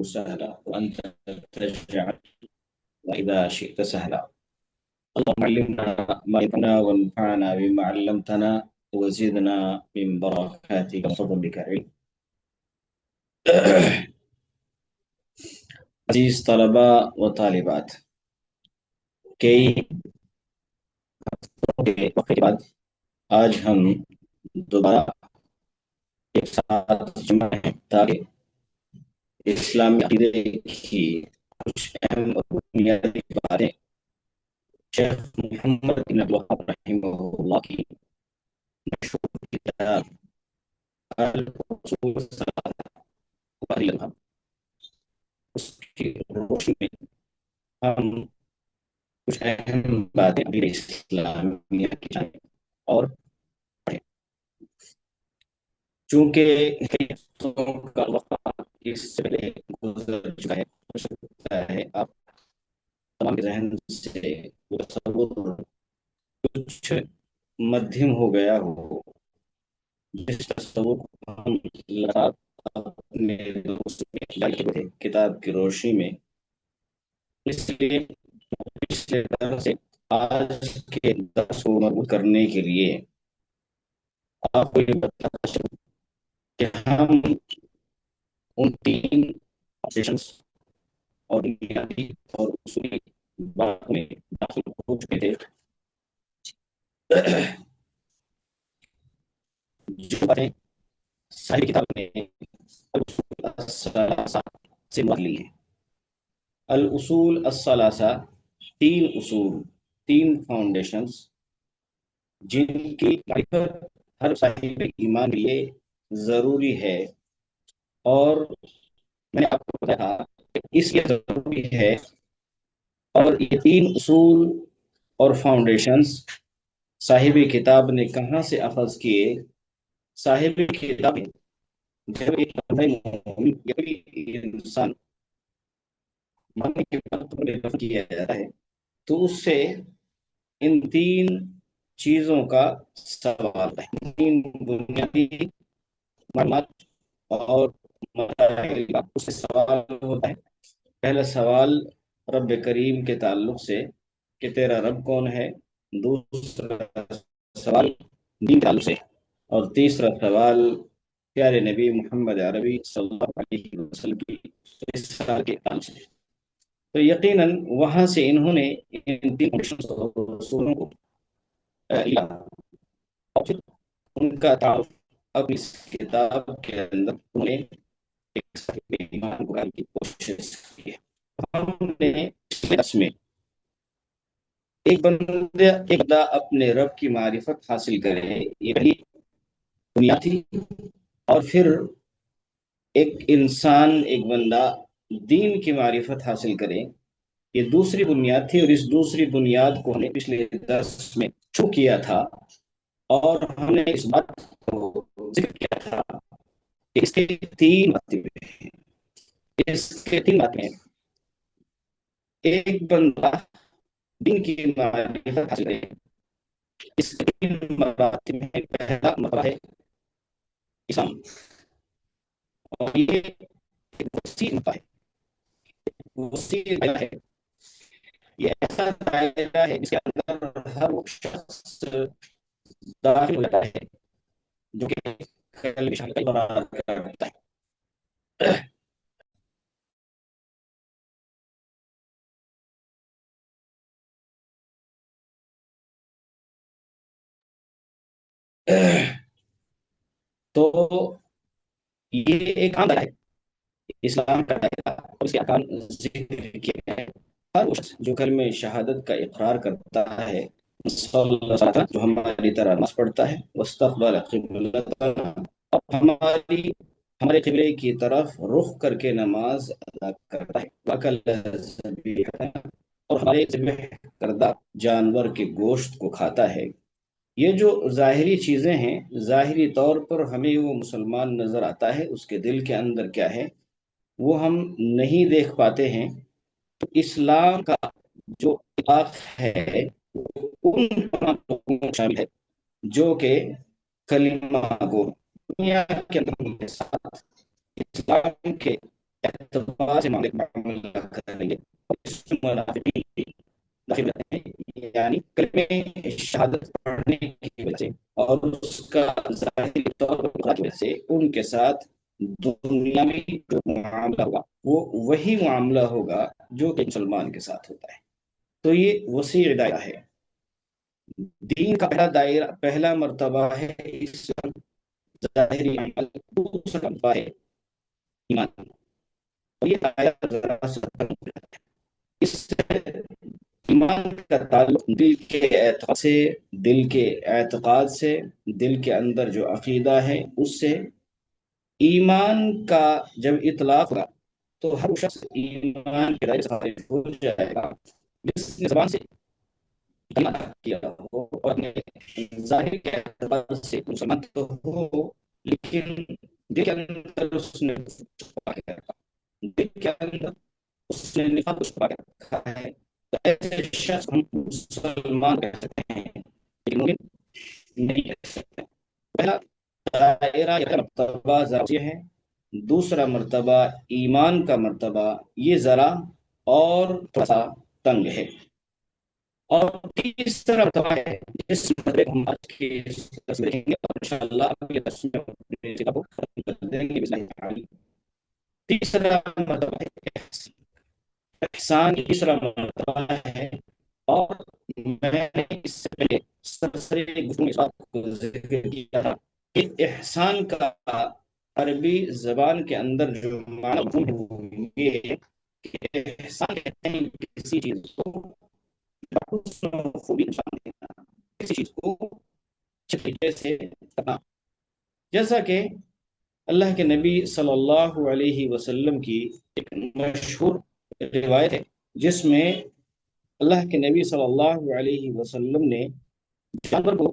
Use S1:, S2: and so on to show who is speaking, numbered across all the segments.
S1: سهلا وأنت تجعل وإذا شئت سهلا. اللهم علمنا ما ينفعنا وانفعنا بما علمتنا وزدنا من بركاتك وفضلك علم. عزیز طلبہ و طالبات، کئی ہفتوں کے وقت کے بعد آج ہم دوبارہ ایک ساتھ جمع ہیں تاکہ اسلامی عقیدے کی کچھ اہم اور بنیادی باتیں شیخ محمد بن عبد الوہاب رحمہ اللہ کی مشہور کتاب الاصول الثلاثہ اس کی روشنی میں ہم کچھ اہم باتیں عقیدہ اسلامیہ کی جانیں اور پڑھیں. چونکہ کئی ہفتوں کا وقت اس سے پہلے گزر چکا ہے، ہو سکتا ہے آپ تمام کے ذہن سے وہ تصور کچھ مدھم ہو گیا ہو، جس تصور کو ہم لگاتار اپنے دوست میں جاری کرتے تھے کتاب کی روشنی میں. اس لیے پچھلے درس سے آج کے درس کو مربوط کرنے کے لیے آپ کو یہ بتانا چاہوں کہ ہم ان تین آپریشنس اور بنیادی اور اصولی بات میں داخل ہو چکے تھے جو باتیں صاحب کتاب نے الاصول الثلاثہ سے مراد لی ہیں. الاصول الثلاثہ تین اصول، تین فاؤنڈیشنز جن کی معرفت ہر صاحب ایمان کے لیے ضروری ہے، اور میں نے آپ کو بتایا تھا کہ اس لیے ضروری ہے. اور یہ تین اصول اور فاؤنڈیشنز صاحب کتاب نے کہاں سے اخذ کیے؟ صاحب کتاب جب ایک انسان مرنے کے بعد دفن کیا جاتا ہے تو اس سے ان تین چیزوں کا سوال ہے، تین بنیادی معلومات اور مسائل کا اس سے سوال ہوتا ہے. پہلا سوال رب کریم کے تعلق سے کہ تیرا رب کون ہے، دوسرا سوال دین کے تعلق سے، اور تیسرا سوال پیارے نبی محمد عربی صلی اللہ علیہ وسلم کی رسالت کے تعلق سے. تو یقیناً وہاں سے انہوں نے ان تین اصولوں کو لیا اور پھر ان کا تعارف اب اس کتاب کے اندر انہوں نے ایمان بنانے کی کوشش کی ہے. ہم نے اس میں ایک بندہ اپنے رب کی معرفت حاصل کرے، یہ پہلی بنیاد تھی. اور پھر ایک انسان، ایک بندہ دین کی معرفت حاصل کرے، یہ دوسری بنیاد تھی. اور اس دوسری بنیاد کو ہم نے پچھلے درس میں چھو کیا تھا، اور ہم نے اس بات کو ذکر کیا تھا کہ اس کے تین باتیں ہیں. ایک بندہ دین کی معرفت حاصل کرے، اس کے تین مراتب میں پہلا مرتبہ ہے اسلام، اور یہ ایک وسیع مرتبہ ہے، وسیع دائرہ ہے. یہ ایسا دائرہ ہے جس کے اندر ہر وہ شخص داخل ہو جاتا ہے جو کہ خیال میں شامل قرار کرتا ہے. تو یہ ایک عام دائرہ ہے، اسلام کا دائرہ، اور اس کے ارکان ذکر کیے گئے ہیں. ہر وہ شخص جو کلمہ شہادت کا اقرار کرتا ہے، صلی اللہ علیہ وسلم جو ہماری طرح نماز پڑھتا ہے، واستقبل قبلتنا، اور ہمارے قبلے کی طرف رخ کر کے نماز ادا کرتا ہے، وَأَكَلَ ذَبِيحَتَنَا، اور ہمارے ذبح کردہ جانور کے گوشت کو کھاتا ہے. یہ جو ظاہری چیزیں ہیں، ظاہری طور پر ہمیں وہ مسلمان نظر آتا ہے، اس کے دل کے اندر کیا ہے وہ ہم نہیں دیکھ پاتے ہیں. تو اسلام کا جو اطلاق ہے وہ ان تمام لوگوں کو شامل ہے جو کہ کلمہ گو دنیا کے اندر کے ساتھ اسلام کے اعتبار سے معاملہ کریں گے، اور اس میں منافقین بھی داخل رہتے ہیں، یعنی کلمہ شہادت پڑھنے کی وجہ سے اور اس کا ظاہری طور پر اقرار کی وجہ سے ان کے ساتھ دنیا میں جو معاملہ ہوگا وہ وہی معاملہ ہوگا جو کہ مسلمان کے ساتھ ہوتا ہے۔ تو یہ وسیع دائرہ ہے۔ دین کا پہلا دائرہ، پہلا مرتبہ ہے اسلام، ظاہری عمل، دوسرا مرتبہ ہے ایمان، اور یہ دائرہ ذرا سا تنگ ہو جاتا ہے۔ اس سے ایمان کا تعلق دل کے اعتقاد سے، دل کے اعتقاد سے، دل کے اندر جو عقیدہ ہے اس سے۔ ایمان کا جب اطلاق ہوگا تو ہر شخص ایمان کے دائرے سے خارج ہو جائے گا جس نے زبان سے کلمہ ادا کیا ہو اور اپنے ظاہر کے اعتبار سے مسلمان تو ہو، لیکن دل کے اندر اس نے چھپا کے رکھا، دل کے اندر اس نے نفاق کو چھپا کے رکھا ہے، تو ایسے شخص ہم مسلمان کہہ سکتے ہیں لیکن مومن نہیں کہہ سکتے۔ پہلا دائرہ یا مرتبہ ذرا یہ ہے، دوسرا مرتبہ ایمان کا مرتبہ یہ ذرا اور تھوڑا سا تنگ ہے، اور تیسرا مرتبہ ہے جس مرتبے کو ہم آج کے درس میں دیکھیں گے اور انشاءاللہ اگلے درس میں اپنے کتاب کو ختم کر دیں گے بسم اللہ تعالی۔ تیسرا مرتبہ ہے احسان، احسان تیسرا مرتبہ ہے، اور میں نے اس سے پہلے سرسری گفتگو میں اس بات کو ذکر کیا تھا کہ احسان کا عربی زبان کے اندر جو معنی مفہوم ہے وہ یہ ہے کہ احسان کہتے ہیں کسی چیز کو خوبی انسان دینا، کسی چیز کو اچھے طریقے سے کرنا، جیسا کہ اللہ کے نبی صلی اللہ علیہ وسلم کی ایک مشہور روایت ہے جس میں اللہ کے نبی صلی اللہ علیہ وسلم نے جانور کو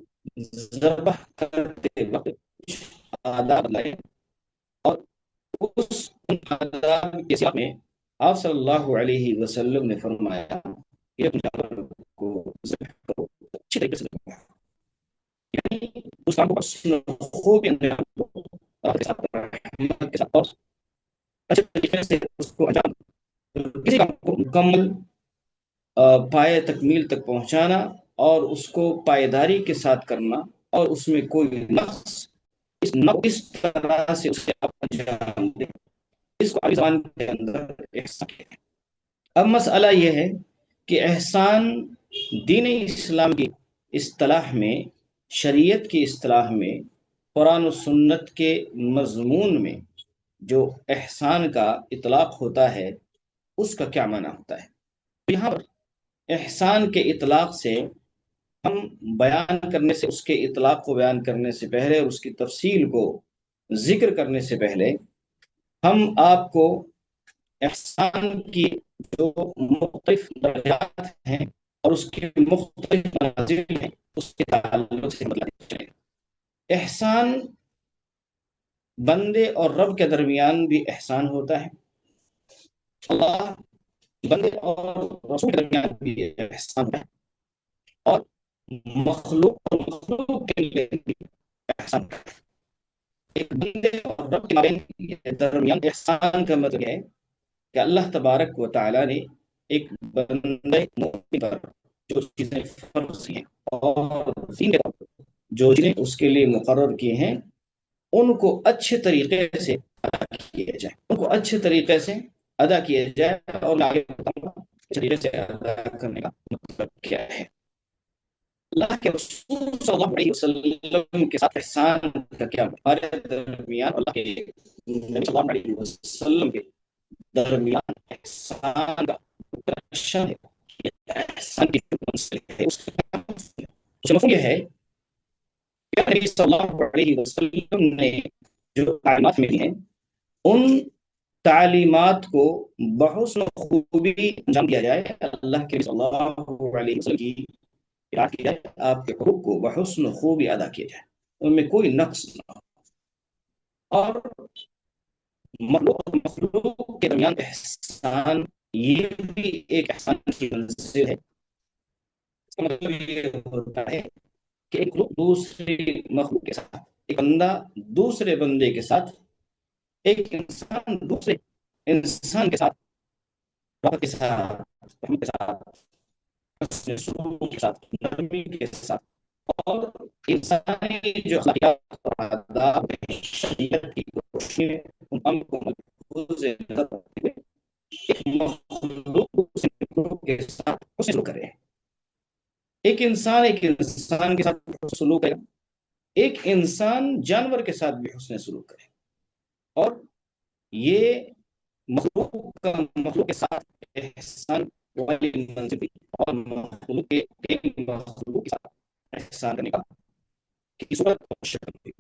S1: ذبح کرتے وقت کچھ آداب بتلائے، اور اس آداب کے سیاق میں آپ صلی اللہ علیہ وسلم نے فرمایا کہ اپنے جانور کو ذبح کرو، اچھے طریقے سے ذبح کرو، یعنی اس کام کو حسن خوبی انجام دو، اور کے ساتھ رحمت کے ساتھ اور اچھے طریقے سے اس کو انجام دو۔ کسی کام کو مکمل پائے تکمیل تک پہنچانا اور اس کو پائیداری کے ساتھ کرنا، اور اس میں کوئی نقص نہ اس طرح سے اسے انجام دے، اس کو عربی زبان کے اندر احسان کہتے ہیں۔ اب مسئلہ یہ ہے کہ احسان دین اسلام کی اصطلاح میں، شریعت کی اصطلاح میں، قرآن و سنت کے مضمون میں جو احسان کا اطلاق ہوتا ہے اس کا کیا معنی ہوتا ہے۔ یہاں پر احسان کے اطلاق سے ہم بیان کرنے سے، اس کے اطلاق کو بیان کرنے سے پہلے اور اس کی تفصیل کو ذکر کرنے سے پہلے ہم آپ کو احسان کی جو مختلف درجات ہیں اور اس کی مختلف منازل ہیں اس کے تعلق سے مطلب احسان بندے اور رب کے درمیان بھی احسان ہوتا ہے، اللہ بندے اور رسول کے درمیان بھی احسان ہوتا ہے، اور مخلوق اور مخلوق کے لیے بھی احسان ہوتا ہے۔ ایک بندے اور رب کے درمیان احسان کا مطلب ہے کہ اللہ تبارک و تعالیٰ نے ایک بندے مومن پر جو چیزیں فرض کی ہیں اور دین کے طور پر جو چیزیں اس کے لیے مقرر کی ہیں ان کو اچھے طریقے سے ادا کیا جائے، ان کو اچھے طریقے سے ادا کیا جائے، اور آگے بتاؤں گا اچھے طریقے سے ادا کرنے کا مطلب کیا ہے۔ اللہ کے رسول صلی اللہ علیہ وسلم کے ساتھ احسان کا کیا ہمارے درمیان اللہ کے نبی صلی اللہ علیہ وسلم کے درمیان احسان کا شان ہے، احسان کی منزل ہے، اس کا مفہوم یہ ہے کہ نبی صلی اللہ علیہ وسلم نے جو تعلیمات ملی ہیں ان تعلیمات کو بحسن خوبی انجام دیا جائے، اللہ کے صلی اللہ علیہ وسلم کی اطاعت کی جائے، آپ کے حقوق کو بحسن خوبی ادا کیا جائے، ان میں کوئی نقص نہ ہو، اور مخلوق کے درمیان احسان یہ بھی ایک احسان کی منزل ہے۔ اس کا مطلب یہ ہوتا ہے کہ ایک مخلوق دوسری مخلوق کے ساتھ، ایک بندہ دوسرے بندے کے ساتھ، ایک انسان دوسرے انسان کے ساتھ، رحمت کے ساتھ، رحمت کے ساتھ، حسن سلوک کے ساتھ، نرمی کے ساتھ، اور انسانی جو اخلاقیات اور آداب ہیں، شریعت کی روشنی میں ان امر کو ملحوظ نظر رکھتے ہوئے ایک مخلوق کے ساتھ حسن سلوک کر رہے ہیں۔ ایک انسان کے ساتھ حسن سلوک کرے، ایک انسان جانور کے ساتھ بھی حسن سلوک کرے، اور یہ مخلوق کے ساتھ احسان والی منزل بھی، اور مخلوق کے ساتھ احسان کرنے کا کی صورت اور شکل بھی۔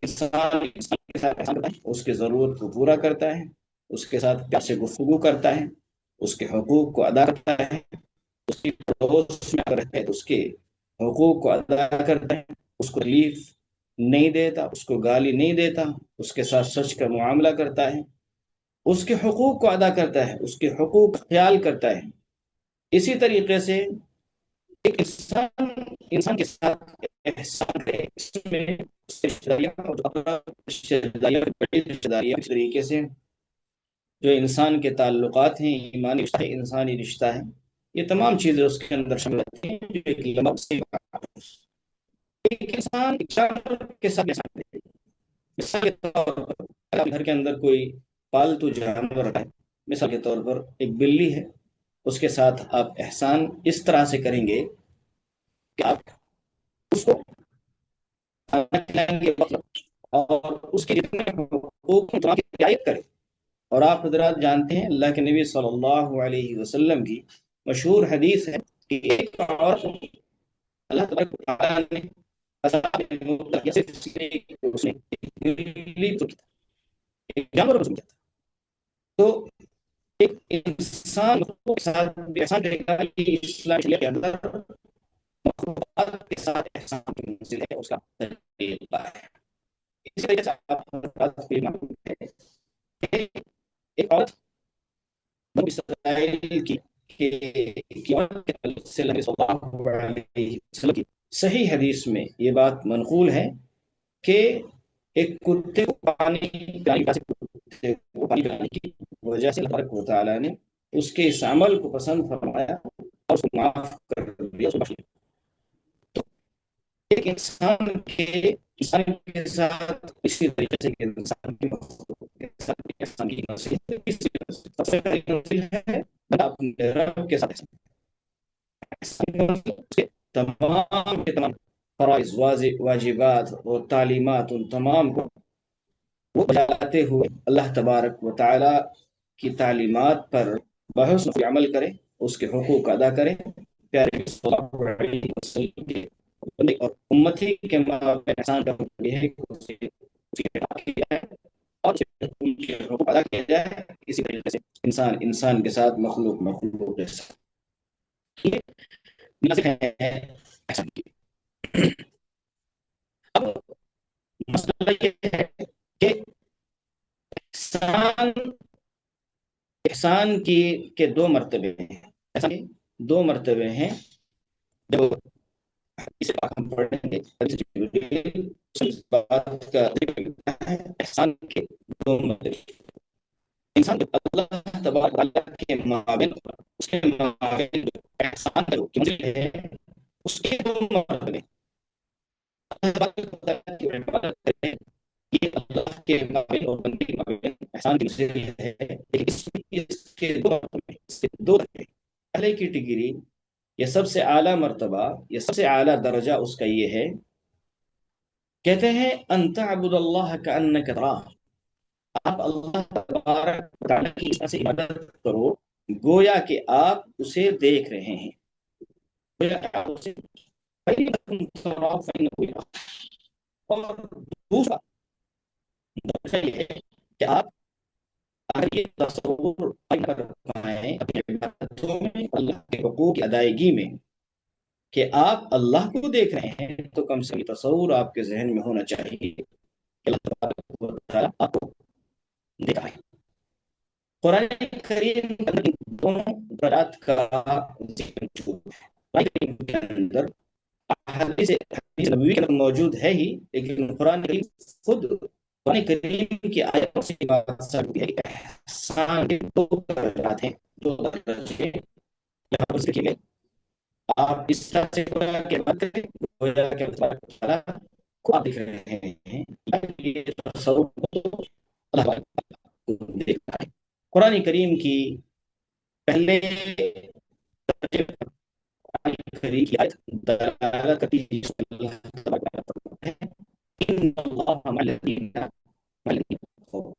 S1: انسان کے ساتھ احسان کرتا ہے، اس کی ضرورت کو پورا کرتا ہے، اس کے ساتھ پیار سے گفتگو کرتا ہے، اس کے حقوق کو ادا کرتا ہے، اس کی پڑوس میں رہتا ہے تو اس کے حقوق کو ادا کرتا ہے، اس کو تکلیف نہیں دیتا، اس کو گالی نہیں دیتا، اس کے ساتھ سچ کا معاملہ کرتا ہے، اس کے حقوق کو ادا کرتا ہے، اس کے حقوق کا خیال کرتا ہے۔ اسی طریقے سے ایک انسان کے ساتھ احسان ہے، اس میں اس کی رشتہ داریاں اور بڑی رشتہ داریاں اس طریقے سے جو انسان کے تعلقات ہیں، ایمانی رشتہ ہے، انسانی رشتہ ہے، یہ تمام چیزیں اس کے اندر شامل ہوتی ہیں جو ایک لمبا سے ایک انسان ایک جانور کے ساتھ احسان ہے۔ مثال کے طور پر اگر آپ گھر کے اندر کوئی پالتو جانور رکھا ہے، مثال کے طور پر ایک بلی ہے، اس کے ساتھ آپ احسان اس طرح سے کریں گے کہ آپ اس کو کھانا کھلائیں گے اور اس کے جتنے حقوق ہیں تمام کی رعایت کریں۔ اور آپ حضرات جانتے ہیں اللہ کے نبی صلی اللہ علیہ وسلم کی مشہور حدیث ہے کہ ایک عورت اللہ تبارک و تعالیٰ نے ایک جانور کو کیا تھا، تو ایک انسان کے ساتھ بھی احسان کرے گا کہ اسلام کے اندر مخلوقات کے ساتھ احسان کی منزل ہے، اس کا طریقہ ہے۔ اسی طریقے سے آپ کو یہ معلوم ہے کہ ایک عورت بنو اسرائیل کی عورت کے تعلق سے نبی صلی اللہ علیہ وسلم کی صحیح حدیث میں یہ بات منقول ہے کہ ایک کتے کو پانی پلانے کی وجہ سے اللہ تبارک و تعالیٰ نے اس کے اس عمل کو پسند فرمایا اور اس کو معاف کر دیا، اس کو بخش دیا۔ تو ایک انسان کے ساتھ اسی طریقے سے انسان کے ساتھ احسان کی نصیحت سب سے پہلی منزل ہے اپنے رب کے ساتھ تمام کے تمام فرائض، واجبات اور تعلیمات ان تمام کو وہ بجاتے ہوئے اللہ تبارک و تعالی کی تعلیمات پر بحسن عمل کرے، اس کے حقوق ادا کرے، پیارے صلی اللہ علیہ وسلم کے اور امتی کے مابین احسان کا یہ ہے کہ اسے کیا جائے اور ان کے حقوق ادا کیا جائے۔ اسی طریقے سے انسان کے ساتھ، مخلوق کے ساتھ، یہ مناسب ہے احسان کی۔ اب مسئلہ یہ ہے کہ احسان کے دو مرتبے ہیں، احسان کے دو مرتبے ہیں۔ جب اسے ہم پڑھیں گے اس بات کا احسان کے دو مرتبے، انسان جب اللہ تبارک و تعالیٰ کے مابین اس کے مابین جو احسان کرو کی منزل ہے، اس کے دو مرتبے اللہ تبارک و تعالیٰ کی عبادت کریں، یہ اللہ کے مابین اور بندے کے مابین احسان کی منزل ہے، لیکن اس کے دو مرتبے، اس کے دو درجے۔ پہلے کی ڈگری، یہ سب سے اعلیٰ مرتبہ، یہ سب سے اعلیٰ درجہ اس کا یہ ہے، کہتے ہیں ان تعبد اللہ کأنک تراہ، آپ اللہ تبارک و تعالیٰ کی اس طرح سے عبادت کرو گویا کہ آپ اسے دیکھ رہے ہیں، گویا کہ آپ اسے اور دوسرا درجہ یہ ہے کہ آپ اگر یہ تصور کر پائیں اپنی عبادتوں میں، اللہ کے حقوق کی ادائیگی میں، کہ آپ اللہ کو دیکھ رہے ہیں، تو کم سے کم تصور آپ کے ذہن میں ہونا چاہیے کہ اللہ تبارک و تعالیٰ آپ کو دیکھ رہا ہے۔ قرآن کریم دونوں درجات کا ذکر موجود ہے، قرآن کریم کے اندر حدیث نبوی کے اندر موجود ہے ہی، لیکن قرآن کریم خود قرآن کریم کی آیتوں سے بات ثابت ہے کہ احسان کے دو درجات ہیں، دو درجے یہاں پر ذکر کیے گئے۔ آپ اس طرح سے گویا کہ بات کریں، گویا کہ اللہ تبارک و تعالیٰ کو آپ دیکھ رہے ہیں، یہ تصور کو اللہ تبارک و تعالیٰ کو دیکھ رہا ہے۔ قرآن کریم کی پہلے درجے پر قرآن کریم کی آیت دلالت کرتی ہے کہ اللہ تبارک و تعالیٰ ہے ان اللہ مع الذین مع الذین اتقوا،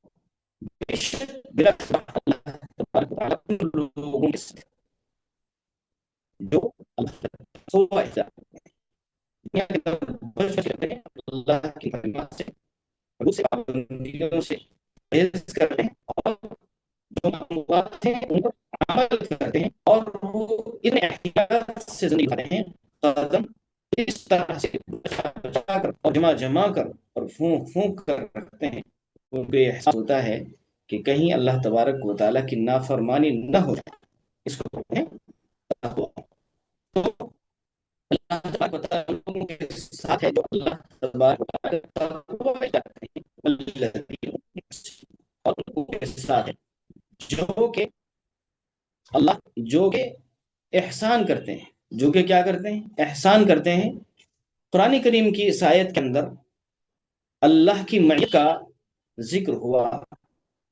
S1: بے شک بلا شبہ اللہ تبارک و تعالیٰ ان لوگوں کے ساتھ جو اللہ کو احسان دنیا کے اندر بچ کرتے ہیں، اللہ کی کلمات سے، حدود سے، پابندیوں سے پرہیز کرتے ہیں، اور جو معمولات ہیں ان پر عمل کرتے ہیں، اور وہ ان احتیاط سے زندگی کرتے ہیں، قدم اس طرح سے بچا بچا کر اور جمع جمع کر اور پھونک پھونک کر رکھتے ہیں، وہ بے احساس ہوتا ہے کہ کہیں اللہ تبارک و تعالیٰ کی نافرمانی نہ ہو جائے۔ اس کو کہتے ہیں تقویٰ۔ تو اللہ تبارک و تعالیٰ لوگوں کے ساتھ ہے جو اللہ تبارک و تعالیٰ کا تقویٰ کرتے ہیں، والذین اور لوگوں کے ساتھ ہے جو کہ اللہ جو کہ احسان کرتے ہیں، جو کہ کیا کرتے ہیں؟ احسان کرتے ہیں۔ قرآن کریم کی اس آیت کے اندر اللہ کی معیت کا ذکر ہوا،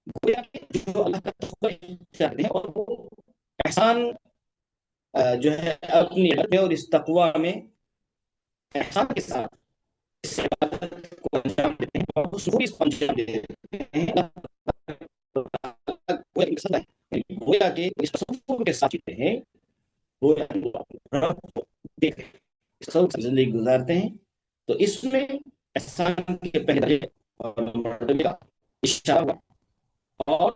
S1: گویا کہ جو اللہ کا تقویٰ کرتے ہیں اور وہ احسان جو ہے اپنی عبادت میں اور اس تقویٰ میں احسان کے ساتھ اس عبادت کو انجام دیتے ہیں اور اس کو انجام دیتے ہیں، گویا کہ اس تصور کے ساتھ چلتے ہیں، گویا رب کو دیکھ اس تصور سے زندگی گزارتے ہیں، تو اس میں احسان کے پہلے درجے اور مرتبے کا اشارہ ہوا۔ اور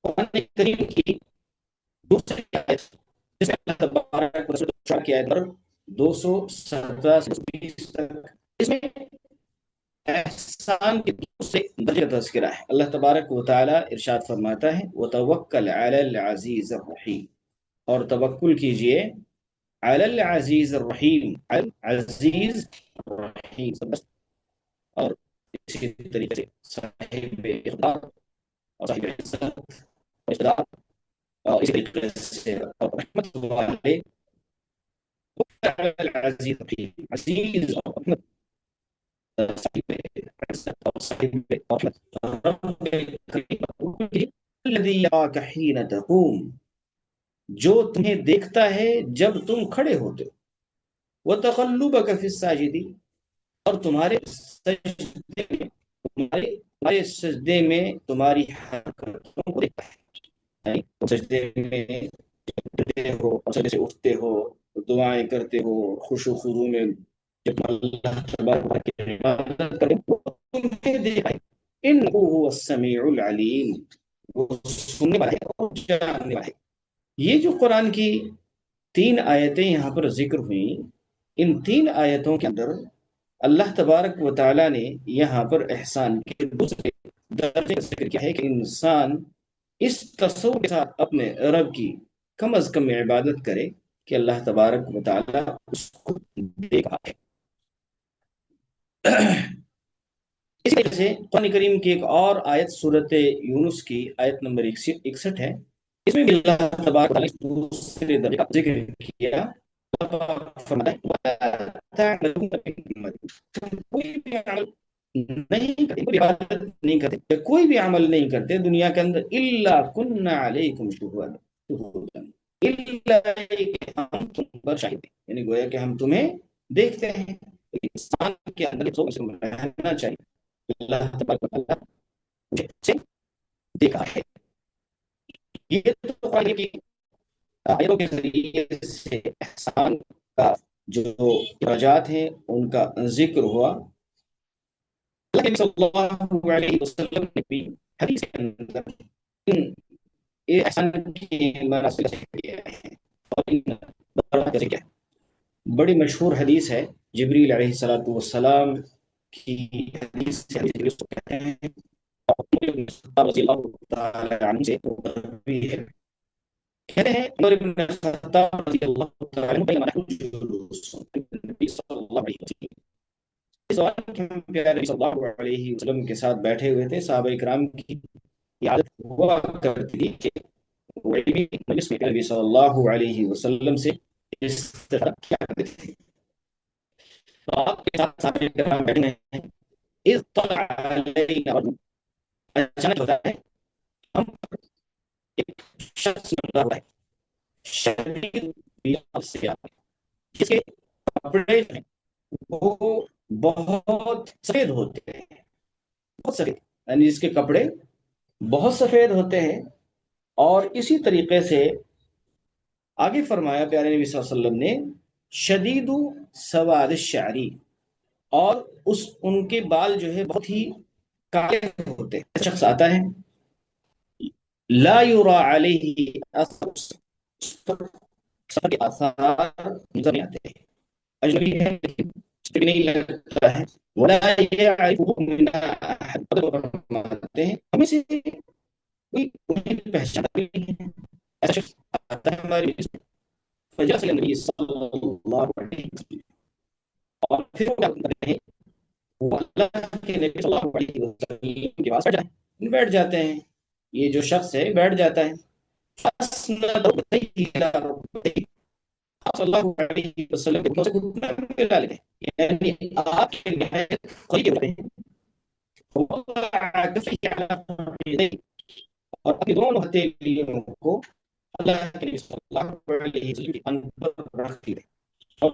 S1: قرآن کریم کی دوسری آیت جس میں اللہ تبارک و تعالیٰ کی آیت پر 217 سے 220 تک، اس میں احسان کے دوسرے درجے کا تذکرہ ہے۔ اللہ تبارک و تعالیٰ ارشاد فرماتا ہے وَتَوَكَّلْ عَلَى الْعَزِيزِ الرَّحِيمِ، اور توکل کیجئے علی العزیز الرحیم، عزیز الرحیم، اور اسی طریقے سے صاحب اقتدار اور صاحب عزت اور اقتدار اور اسی طریقے سے رحمت والے، علی العزیز الرحیم، عزیز اور رحمت، صاحب عزت اور صاحب رحمت، رب کریم الذی یراک حین تقوم، جو تمہیں دیکھتا ہے جب تم کھڑے ہوتے ہو، وَتَقَلُّبَكَ فِي السَّاجِدِينَ، اور تمہارے سجدے میں تمہاری حرکتوں کو دیکھتا ہے، یعنی تم سجدے میں اٹھتے ہو اور سجدے سے اٹھتے ہو، دعائیں کرتے ہو، خشوع و خضوع میں جب تم اللہ تبارک و تعالیٰ کی عبادت کرتے ہو تمہیں دیکھتا ہے، انہ هو السمیع العلیم، وہ سننے والا ہے اور جاننے والا ہے۔ یہ جو قرآن کی 3 آیتیں یہاں پر ذکر ہوئیں، ان 3 آیتوں کے اندر اللہ تبارک و تعالیٰ نے یہاں پر احسان کے دوسرے درجے کا ذکر کیا ہے کہ انسان اس تصور کے ساتھ اپنے رب کی کم از کم عبادت کرے کہ اللہ تبارک و تعالیٰ اس کو دیکھ رہا ہے۔ اسی طرح سے قرآن کریم کی ایک اور آیت سورۃ یونس کی آیت نمبر 61 ہے، اس میں بھی اللہ تبارک و تعالیٰ دوسرے درجے کا ذکر کیا، فرماتا ہے کوئی بھی عمل نہیں کرتے، کوئی عبادت نہیں کرتے، کوئی بھی عمل نہیں کرتے دنیا کے اندر الا كنا علیکم شہودا، الا کہ ہم تم پر شاہد ہیں، یعنی گویا کہ ہم تمہیں دیکھتے ہیں۔ انسان کے اندر سوچ رہنا چاہیے اللہ تبارک و تعالیٰ مجھے سے دیکھا ہے۔ یہ تو قرآن کی آیتوں کے ذریعے سے احسان کا جو درجات ہیں ان کا ذکر ہوا۔ اللہ کے صلی اللہ علیہ وسلم نے بھی حدیث کے اندر ان احسان کی مناسب کیا ہے اور ان درجات کا ذکر ہے۔ بڑی مشہور حدیث ہے، جبریل علیہ السلام کی حدیث سے حدیث کو کہتے ہیں، رضی اللہ تعالی عنہ سے ہے، کہتے ہیں عمر بن الخطاب رضی اللہ تعالی عنہ بینما نحن جلوس النبی صلی اللہ علیہ وسلم، سوال کہ ہم پیارے نبی صلی اللہ علیہ وسلم کے ساتھ بیٹھے ہوئے تھے، صحابہ کرام کی یہ عادت ہوا کرتی تھی کہ وہ علمی مجلس میں نبی صلی اللہ علیہ وسلم سے اس طرح کیا کرتے تھے. تو آپ کے ساتھ صحابہ کرام بیٹھے ہیں، اذ طلع علینا رجل، اچانک ہوتا ہے ہم ایک شخص نظر آتا ہے، شدید بیاض ثياب، جس کے کپڑے جو ہیں وہ بہت سفید ہوتے ہیں، بہت سفید، یعنی جس کے کپڑے بہت سفید ہوتے ہیں. اور اسی طریقے سے آگے فرمایا پیارے نبی صلی اللہ علیہ وسلم نے، شدید سواد الشعری، اور ان کے بال جو ہے بہت ہی کالے ہوتے ہیں. شخص آتا ہے، لا یرا علیہ اثر سفر کے آثار نظر نہیں آتے، اجنبی ہے لیکن چٹک نہیں لگتا ہے، ولا يعرفه منا احد، فرماتے ہیں ہمیں سے کوئی انہیں پہچانتا بھی نہیں ہے. ایسا شخص آتا ہے ہمارے اس میں، فجلس النبی صلی اللہ علیہ وسلم، اور پھر وہ کیا کرتے ہیں، وہ اللہ کے نبی صلی اللہ علیہ وسلم کے پاس بیٹھ جاتے ہیں. یہ جو شخص ہے بیٹھ جاتا ہے، فاسند ركبتيه الى ركبتيه، آپ صلی اللہ علیہ وسلم کے گھٹنوں سے گھٹنا ملا لیتے ہیں، یعنی آپ کے نہایت قریب ہوتے ہیں. ووضع كفيه على فخذيه، اور اپنی دونوں ہتھیلیوں کو اللہ کے نبی صلی اللہ علیہ وسلم کے اندر رکھ دیتے. اور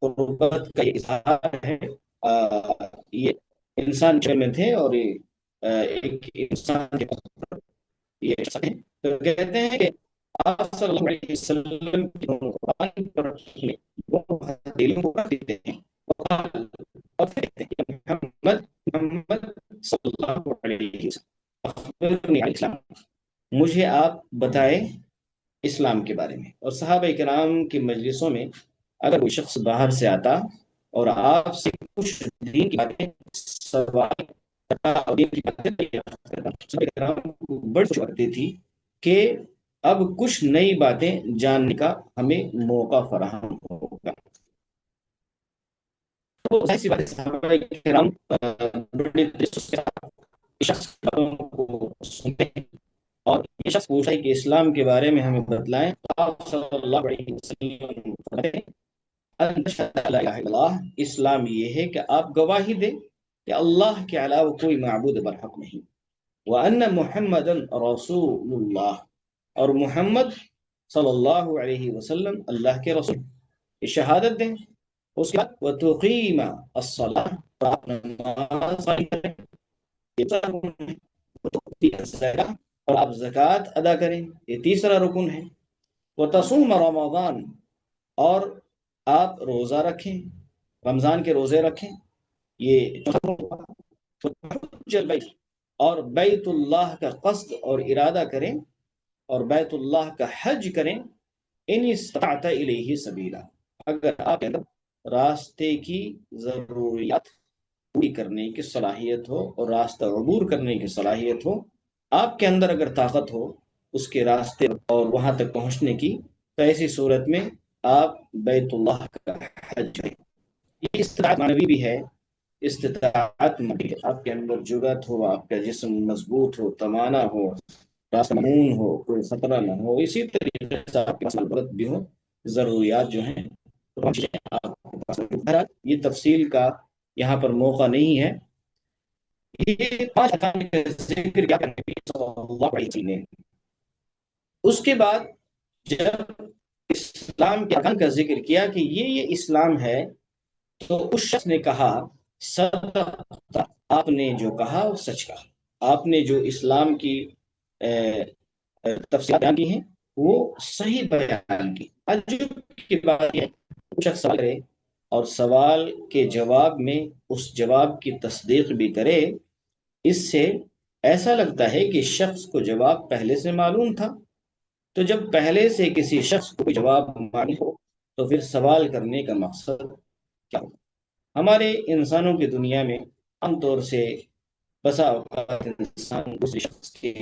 S1: قربت کا یہ اظہار ہے. یہ انسان جنم میں تھے اور ایک انسان کے پاس یہ شخص ہے، تو کہتے ہیں کہ آپ صلی اللہ علیہ وسلم کی قرآن پر رکھنے وہ ہتھیلیوں کو رکھ دیتے ہیں، اور پھر کہتے ہیں کہ محمد صلی اللہ علیہ وسلم اخبرنی عن الاسلام، مجھے آپ بتائیں اسلام کے بارے میں. اور صحابہ کرام کی مجلسوں میں اگر کوئی شخص باہر سے آتا اور آپ سے کچھ دین کی باتیں سوال کرتا اور دین کی باتیں کرتا، صحابہ کرام کو بڑی خوشی ہوتی تھی کہ اب کچھ نئی باتیں جاننے کا ہمیں موقع فراہم ہوگا. تو ظاہر سی بات ہے صحابہ کرام بڑے دلچسپی کے ساتھ اس شخص کی باتوں کو سنتے ہیں، اور یہ شخص پوچھا ہے کہ اسلام کے بارے میں ہمیں بتلائیں. آپ صلی اللہ علیہ وسلم فرماتے ہیں، ان تشهد لا الہ الا اللہ، اسلام یہ ہے کہ آپ گواہی دیں کہ اللہ کے علاوہ کوئی معبود برحق نہیں، وان محمدا رسول اللہ، اور محمد صلی اللہ علیہ وسلم اللہ کے رسول. یہ شہادت دیں. اس کے بعد وتقیم الصلاۃ، اور آپ نماز قائم کریں، یہ دوسرا رکن ہے. وتؤتی الزکاۃ، اور آپ زکوٰۃ ادا کریں، یہ تیسرا رکن ہے. وتصوم رمضان، اور آپ روزہ رکھیں، رمضان کے روزے رکھیں، یہ چوتھا رکن ہوا. وحج البیت، اور بیت اللہ کا قصد اور ارادہ کریں اور بیت اللہ کا حج کریں، ان استطعت الیہ سبیلا، اگر آپ کے اندر راستے کی ضروریات پوری کرنے کی صلاحیت ہو اور راستہ عبور کرنے کی صلاحیت ہو، آپ کے اندر اگر طاقت ہو اس کے راستے اور وہاں تک پہنچنے کی، تو ایسی صورت میں آپ بیت اللہ کا حج کریں. یہ استطاعت معنوی بھی ہے، استطاعت معنوی ہے، آپ کے اندر جرأت ہو، آپ کا جسم مضبوط ہو، توانا ہو، راستہ مامون ہو، کوئی خطرہ نہ ہو، اسی طریقے سے آپ کے پاس ملبت بھی ہو، ضروریات جو ہیں یہ تفصیل کا یہاں پر موقع نہیں ہے. یہ 5 ارکان کا ذکر کیا نبی صلی اللہ علیہ وسلم نے. اس کے بعد جب اسلام کے ارکان کا ذکر کیا کہ یہ اسلام ہے، تو اس شخص نے کہا صدقت، آپ نے جو کہا وہ سچ کہا، آپ نے جو اسلام کی تفصیلات بیان کی ہیں وہ صحیح بیان کی. تعجب کی بات یہ شخص سوال کرے اور سوال کے جواب میں اس جواب کی تصدیق بھی کرے، اس سے ایسا لگتا ہے کہ شخص کو جواب پہلے سے معلوم تھا. تو جب پہلے سے کسی شخص کو جواب معلوم ہو تو پھر سوال کرنے کا مقصد کیا ہو؟ ہمارے انسانوں کی دنیا میں عام طور سے بسا اوقات انسان دوسرے شخص کے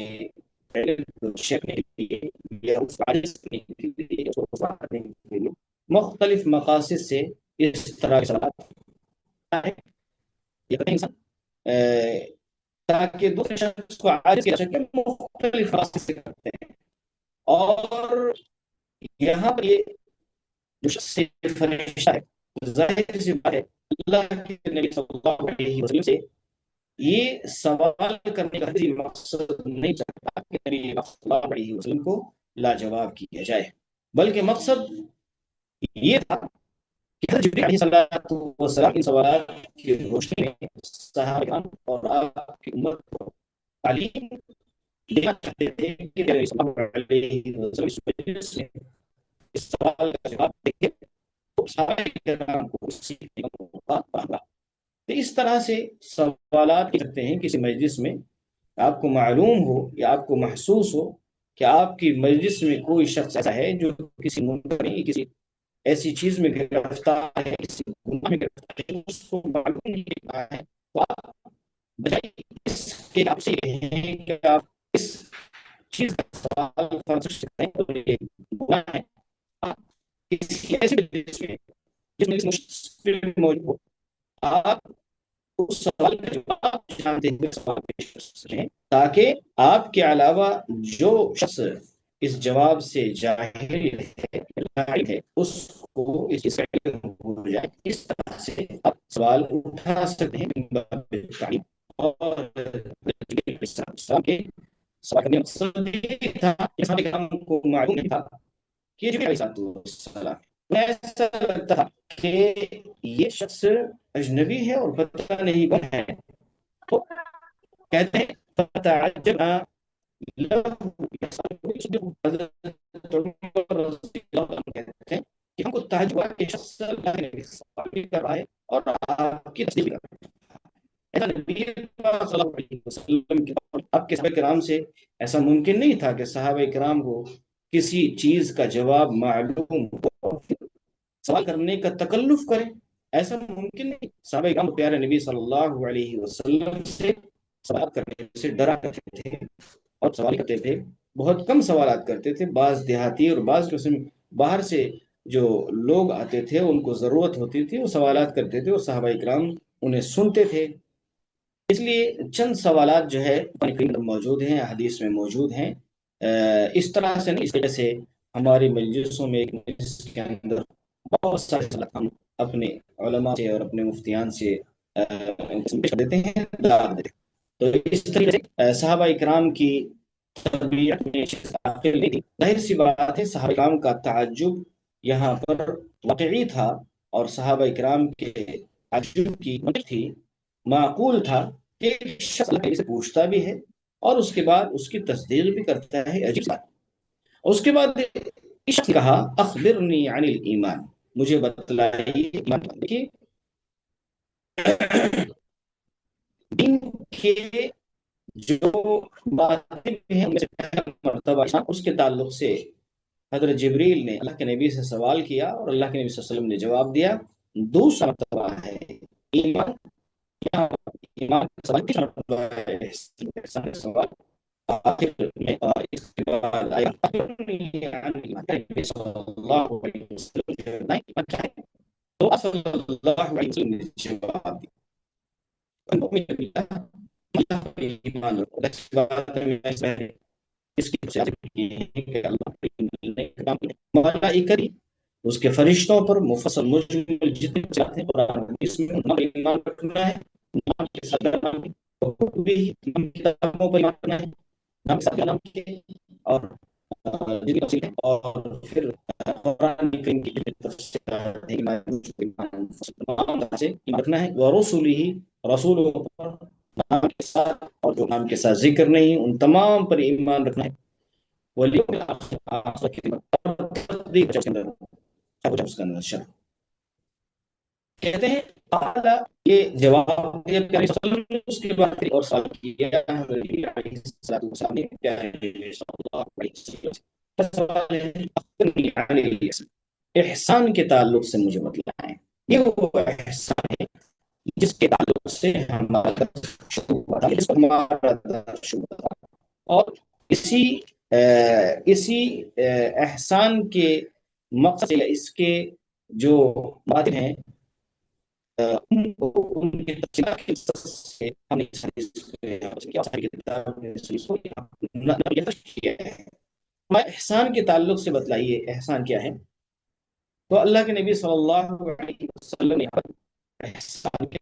S1: مختلف مقاصد سے اس طرح کے سوالات کہ دوسرے شخص کو عاجز کیا جا سکے مختلف راستے سے کرتے ہیں. اور یہاں پر یہ جو شخص فرشتہ ہے ظاہر سی بات ہے اللہ کے نبی صلی اللہ علیہ وسلم سے یہ سوال کرنے کا کسی مقصد نہیں چاہتا کہ نبی صلی اللہ علیہ وسلم کو لاجواب کیا جائے، بلکہ مقصد یہ تھا کہ حضرت جبریل علیہ السلام ان سوالات کی روشنی میں صحابہ کرام اور آپ کی امت کو تعلیم دینا چاہتے تھے کہ نبی صلی اللہ علیہ وسلم اس مجلس میں اس سوال کا جواب دے تو صحابہ کرام کو سیکھنے کا موقع ملا. تو اس طرح سے سوالات کرتے ہیں کسی مجلس میں، آپ کو معلوم ہو یا آپ کو محسوس ہو کہ آپ کی مجلس میں کوئی شخص ایسا ہے جو کسی منکر میں کسی ایسی چیز میں گرفتار ہے، کسی گناہ میں گرفتار ہے، اس کو معلوم نہیں ہے، تو آپ بجائے اس کے آپ سے کہیں کہ آپ اس چیز کا سوال فرض کریں تو یہ گناہ ہے. آپ کسی ایسی مجلس میں جس میں مشکل موجود ہو، آپ اس سوال کا جواب جانتے ہوئے سوال پیش کر سکتے ہیں تاکہ آپ کے علاوہ جو شخص اس جواب سے جاہل ہے اس کو اس سے ہو جائے. اس طرح سے آپ سوال اٹھا سکتے ہیں. اور کے سوال کرنے مقصد یہ تھا کہ صحابہ کرام کو معلوم نہیں تھا کہ جبریل علیہ السلام انہیں ایسا لگتا تھا کہ یہ شخص اجنبی ہے اور پتہ نہیں کون ہے، تو کہتے ہیں فتعجبنا له کہتے ہیں کہ ہم کو تعجب ہوا کہ شخص اللہ نے ثابت کر رہا ہے اور آپ کی تصدیق کر رہا ہے. ایسا نبی صلی اللہ علیہ وسلم آپ کے صحابہ کرام سے ایسا ممکن نہیں تھا کہ صحابہ کرام کو کسی چیز کا جواب معلوم ہو سوال کرنے کا تکلف کریں، ایسا ممکن نہیں. صحابہ کرام پیارے نبی صلی اللہ علیہ وسلم سے سوال کرنے سے ڈرا کرتے تھے اور سوال کرتے تھے، بہت کم سوالات کرتے تھے. بعض دیہاتی اور بعض قسم باہر سے جو لوگ آتے تھے ان کو ضرورت ہوتی تھی وہ سوالات کرتے تھے اور صحابہ کرام انہیں سنتے تھے. اس لیے چند سوالات جو ہے موجود ہیں، حدیث میں موجود ہیں. اس طرح سے اس وجہ سے ہماری مجلسوں میں ایک مجلس کے اندر بہت سارے سوالات ہم اپنے علماء سے اور اپنے مفتیان سے پیش دیتے ہیں. تو اس طریقے سے صحابہ کرام کی تربیت میں داخل نہیں تھی. ظاہر سی بات ہے صحابہ کرام کا تعجب یہاں پر واقعی تھا اور صحابہ کرام کے تعجب کی وجہ تھی، معقول تھا کہ شخص اللہ سے پوچھتا بھی ہے اور اس کے بعد اس کی تصدیق بھی کرتا ہے. عجیب بات. اس کے بعد اس شخص نے کہا اخبرنی عن الایمان، مجھے بتلائیے ایمان. دیکھیے دین کے جو باتیں ہیں ان میں سے پہلا مرتبہ اس کے تعلق سے حضرت جبریل نے اللہ کے نبی سے سوال کیا اور اللہ کے نبی صلی اللہ علیہ وسلم نے جواب دیا. دوسرا مرتبہ ہے ایمان. ایمان کا سوال کس مرتبہ ہے؟ احسان کا سوال آخر میں اس کے بعد آیا صلی اللہ علیہ وسلم تو صلی اللہ علیہ وسلم نے جواب دیا اس کی اس کے فرشتوں پر مفصل مجمل جتنے چاہتے ہیں قرآن حدیث میں نام ایمان رکھنا ہے، نام کے ساتھ نام بھی نام کتابوں پر ایمان رکھنا ہے، نام کے ساتھ نام کے اور اور پھر قرآن کریم کی تفسیر ایمان رکھنا ہے. ورسولہ رسولوں پر نام کے ساتھ اور جو نام کے ساتھ ذکر نہیں ان تمام پر ایمان رکھنا ہے. والیوم الآخر کی تصدیق کہتے ہیں تعالی یہ جواب دیا پیارے صلی اللہ علیہ وسلم. اس کے بعد اور سوال کیا نبی علیہ الصلوۃ والسلام نے پیارے نبی صلی اللہ علیہ وسلم احسان کے تعلق سے مجھے بتلائیں. یہ وہ احسان ہے جس کے تعلق سے ہمارا شروع ہوا تھا، جس پر ہمارا شروع ہوا تھا. اور اسی احسان کے مقصد اس کے جو باتیں ہیں ان کو ان کی تفصیلات کی سے ہم نے اس حدیث کو کیا کی کتاب میں اس حدیث کو نقل کیا ہے۔ احسان کے تعلق سے بتلائیے احسان کیا ہے؟ تو اللہ کے نبی صلی اللہ علیہ وسلم نے احسان کے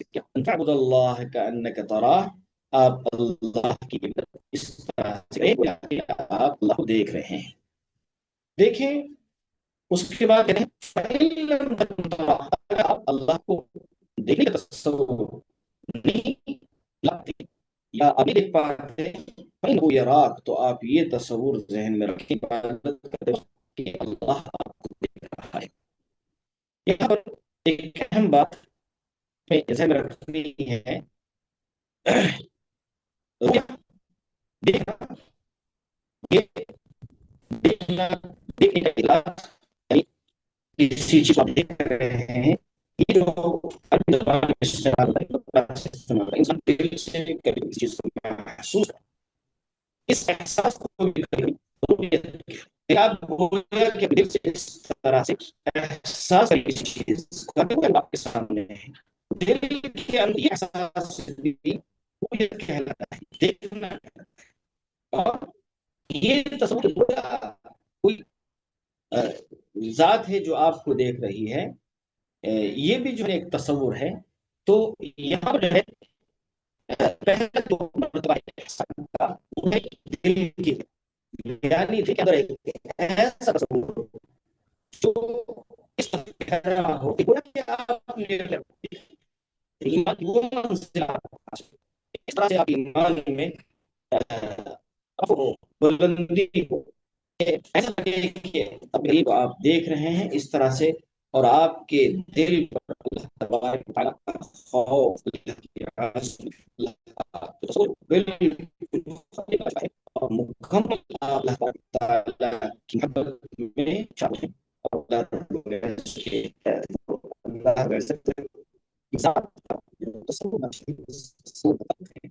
S1: کیا ان تعبد اللہ کأنک تراہ، آپ اللہ کی عبادت اس طرح سے کہ آپ اللہ کو دیکھ رہے ہیں۔ دیکھیں اس کے بعد کہتے ہیں فَإِن لَمْ تَكُنْ تَرَاهُ، اگر آپ اللہ کو دیکھنے کا تصور نہیں لاتے یا ابھی دیکھ پاتے فَإِنَّهُ يَرَاكَ، تو آپ یہ تصور ذہن میں رکھیں عبادت کرتے وقت کہ اللہ آپ کو دیکھ رہا ہے۔ یہاں پر ایک اہم بات میں ذہن میں رکھنی ہے، دیکھنا یہ دیکھنا دیکھنے کا علاج، یعنی کسی چیز کو دیکھ رہے ہیں، یہ جو عربی زبان میں استعمال ہے انسان دل سے کبھی کسی چیز کو محسوس کرتا ہے، اس احساس کو بھی کبھی آپ بولے کہ دل سے اس طرح سے احساس ہے کسی چیز کو آپ کے سامنے ہے، دل کے اندر یہ احساس بھی وہ یہ کہلاتا ہے دیکھنا، اور یہ تصور کوئی ذات ہے جو آپ کو دیکھ رہی ہے، یہ بھی جو ہے ایک تصور ہے۔ تو یہاں پر جو ہے پہلا جو مرتبہ احسان کا وہ ہے دل کی، یعنی دل کے اندر ایک ایسا تصور ہو جو اس طرح کہہ رہا ہو کہ گویا کہ آپ نے ایمان کی وہ منزل اس طرح سے آپ ایمان میں بلندی ہو، ایسا لگے کہ تقریب آپ دیکھ رہے ہیں اس طرح سے، اور آپ کے دل پر اللہ تبارک و تعالیٰ کا خوف، اللہ کی عظمت، اللہ کا رسول بالکل اور مکمل اللہ تبارک و تعالیٰ کی محبت میں شامل ہیں، اور اللہ کے ذات کا جو تصور ہے،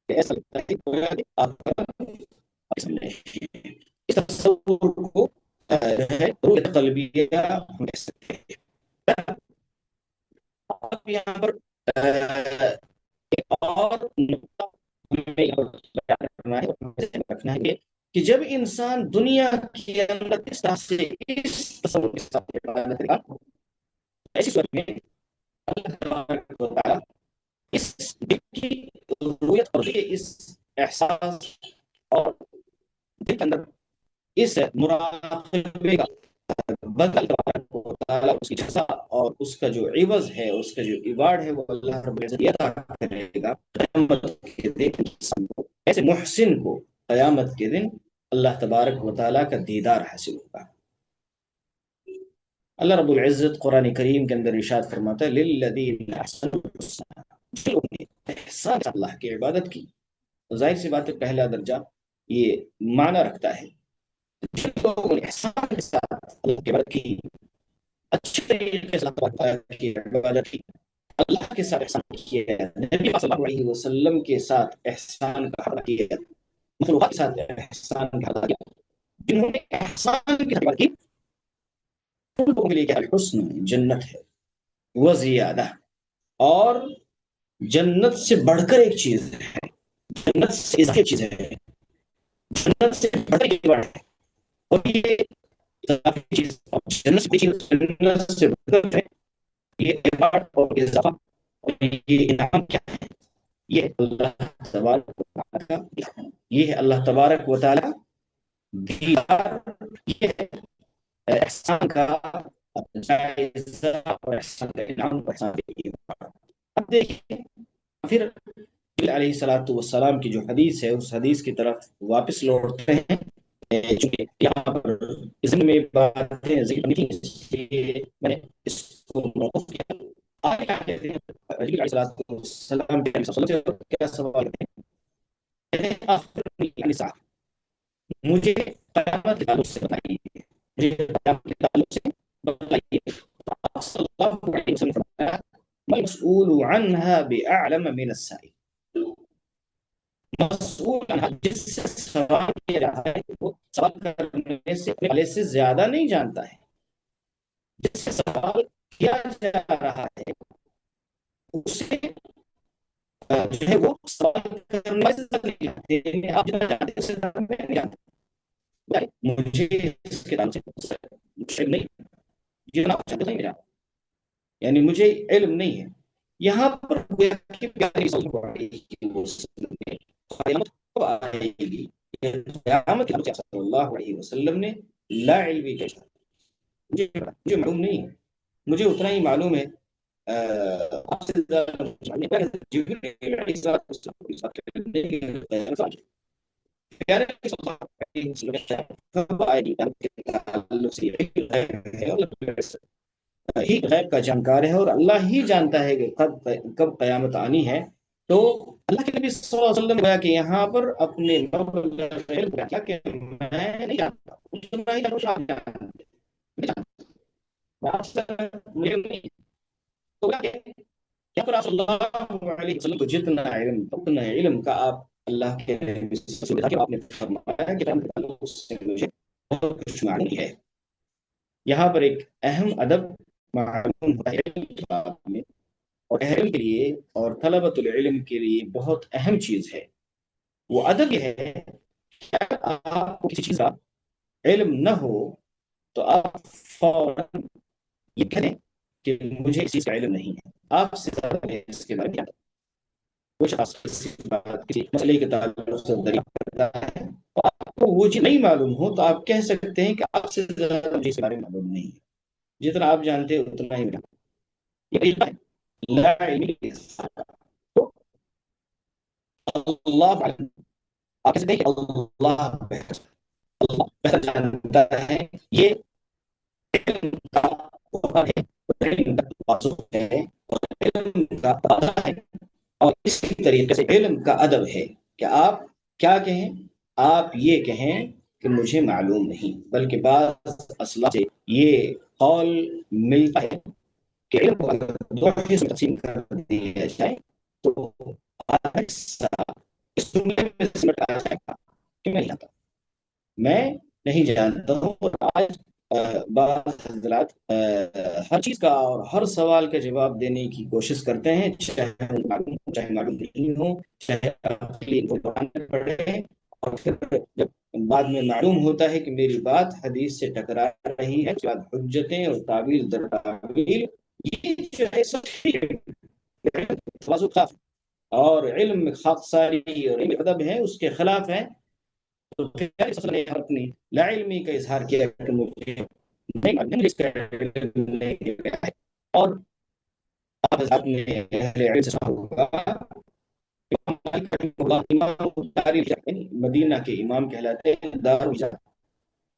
S1: ایسا لگتا ہے کہ آپ کا اس تصور کو رؤیت قلبیہ ہم کہہ سکتے ہیں۔ اب یہاں پر ایک اور نقطہ ہمیں یہاں پر بیان رکھنا ہے کہ جب انسان دنیا کے اندر اس طرح سے اس تصور کے ساتھ عبادت کرے گا، ایسی صورت میں اللہ تبارک و تعالیٰ اس دل کی رؤیت اور اس احساس اور دل کے اندر اس مراقبے کا بدل تعالیٰ اس کی جزا اور اس کا جو عوض ہے، اس کا جو ایوارڈ ہے، وہ اللہ رب العزت عطا کرے گا قیامت کے دن ایسے محسن کو۔ قیامت کے دن اللہ تبارک و تعالیٰ کا دیدار حاصل ہوگا۔ اللہ رب العزت قرآن کریم کے اندر ارشاد فرماتا ہے للذین احسنوا الحسنى، احسان اللہ کی عبادت کی، ظاہر سی بات ہے پہلا درجہ یہ معنی رکھتا ہے جن لوگوں نے احسان کے ساتھ اللہ کی عبادت کی، اچھے طریقے سے اللہ کی عبادت کی، اللہ کے ساتھ احسان کیا، نبی صلی اللہ علیہ وسلم کے ساتھ احسان کا ادا کیا، مخلوقات کے ساتھ احسان کا ادا کیا، جنہوں نے احسان کی عبادت کی ان لوگوں کے لیے کیا الحسن جنت ہے، وہ زیادہ، اور جنت سے بڑھ کر ایک چیز ہے، جنت سے اضافی چیز ہے، جنت سے بڑھ کر ایک بڑھ ہے، اور یہ اضافی چیز جنت سے چیز جنت سے بڑھ کر ہے، یہ ایوارڈ اور اضافہ اور یہ انعام کیا ہے؟ یہ اللہ تبارک و تعالیٰ کا، یہ ہے اللہ تبارک و تعالیٰ دیدار، یہ ہے احسان کا جائزہ اور احسان کا انعام اور احسان کا ایوارڈ۔ اب دیکھیں پھر علیہ الصلوۃ والسلام کی جو حدیث ہے اس حدیث کی طرف واپس لوٹتے ہیں، چونکہ یہاں پر ضمن میں باتیں ذکر نہیں تھیں میں نے اس کو موقف کیا۔ آگے کیا کہتے ہیں علیہ السلام سے کیا سوال کرتے ہیں آخر مجھے قیامت کے تعلق سے بتائیے، مجھے قیامت کے تعلق سے بتائیے۔ صلی اللہ علیہ وسلم فرمایا مسئول عنها بأعلم من السائل، مسئول عنها جس سے سوال کیا جا رہا ہے وہ سوال کرنے سے اپنے والے سے زیادہ نہیں جانتا ہے، جس سے سوال کیا جا رہا ہے اسے جو ہے وہ سوال کرنا سے زیادہ نہیں جانتے، یعنی آپ جتنا جانتے ہیں اس سے زیادہ میں نہیں جانتا، مجھے اس کے نام سے علم نہیں، جتنا آپ جانتے نہیں جانتا، یعنی مجھے علم نہیں ہے۔ یہاں پر گویا کہ پیاری سوال پڑ رہی ہے کہ وہ قیامت کب آئے گی؟ قیامت کے نبی صلی اللہ علیہ وسلم نے لا علمی کہا، مجھے معلوم نہیں ہے، مجھے اتنا ہی معلوم ہے آپ سے زیادہ جبریل علیہ السلام کے ساتھ پیارے نبی صلی اللہ علیہ وسلم نے کب آئے گی قیامت کے تعلق سے یہ غیب ہے، اور ہی غیب کا جانکار ہے، اور اللہ ہی جانتا ہے کہ کب قیامت آنی ہے۔ تو اللہ کے نبی صلی اللہ علیہ وسلم نے کہ یہاں پر اپنے علم کیا کہ میں نہیں جانتا، مجھے نہیں جانتا، آپ جانتے ہیں، میں جانتا، آپ سے مجھے نہیں، تو کیا کہ یا پھر آپ صلی اللہ علیہ وسلم کو جتنا علم اتنا علم کا آپ اللہ کے نبی صلی اللہ علیہ وسلم آپ نے فرمایا کہ قیامت کے تعلق سے مجھے بہت کچھ معلوم ہے۔ یہاں پر ایک اہم ادب معلوم ہوتا ہے علم کے باب میں، اور اہل کے لیے اور طلبۃ العلم کے لیے بہت اہم چیز ہے۔ وہ ادب یہ ہے کہ اگر آپ کو کسی چیز کا علم نہ ہو تو آپ فوراً یہ کہہ دیں کہ مجھے اس چیز کا علم نہیں ہے، آپ سے زیادہ میں اس کے بارے میں جانتا ہوں۔ کچھ خاص کسی بات کسی مسئلے کے تعلق سے دریافت کرتا ہے تو آپ کو وہ چیز نہیں معلوم ہو تو آپ کہہ سکتے ہیں کہ آپ سے زیادہ مجھے اس کے بارے میں معلوم نہیں ہے، جتنا آپ جانتے ہیں اتنا ہی میں جانتا ہوں۔ یہ علم ہے، لا علمی کے ساتھ۔ تو اللہ علم، آپ کہہ سکتے ہیں کہ اللہ بہتر، اللہ بہتر جانتا ہے، یہ علم کا وقار ہے، علم کا تعصب ہے، اور علم کا تقاضا ہے، اور اسی طریقے سے علم کا ادب ہے کہ آپ کیا کہیں، آپ یہ کہیں کہ مجھے معلوم نہیں، بلکہ بعض اسلاف سے یہ قول ملتا ہے کہ علم کو اگر دو حصوں میں تقسیم کر دیا جائے تو آدھا حصہ اس جملے میں سمٹ آ جائے گا کہ میں نہیں جانتا، میں نہیں جانتا ہوں۔ اور آج بعض حضرات ہر چیز کا اور ہر سوال کا جواب دینے کی کوشش کرتے ہیں، چاہے معلوم ہو چاہے معلوم نہیں ہو، چاہے آپ کے لیے وہ قرآن پڑھ رہے ہیں، اور پھر جب بعد میں معلوم ہوتا ہے کہ میری بات حدیث سے ٹکرا رہی ہے، اس کے بعد حجتیں اور تعویل در تعویل، یہ جو ہے سب خاص اور علم خاکساری اور علم ادب ہے اس کے خلاف ہے۔ تو پھر نے اپنی لا علمی کا اظہار کیا کہ مجھے نہیں اس کا علم نہیں ہے، اور آپ نے اہل علم سے سنا ہوگا امام مالک رحمہ اللہ امام دار الہجرہ، مدینہ کے امام کہلاتے ہیں، دار الہجرہ،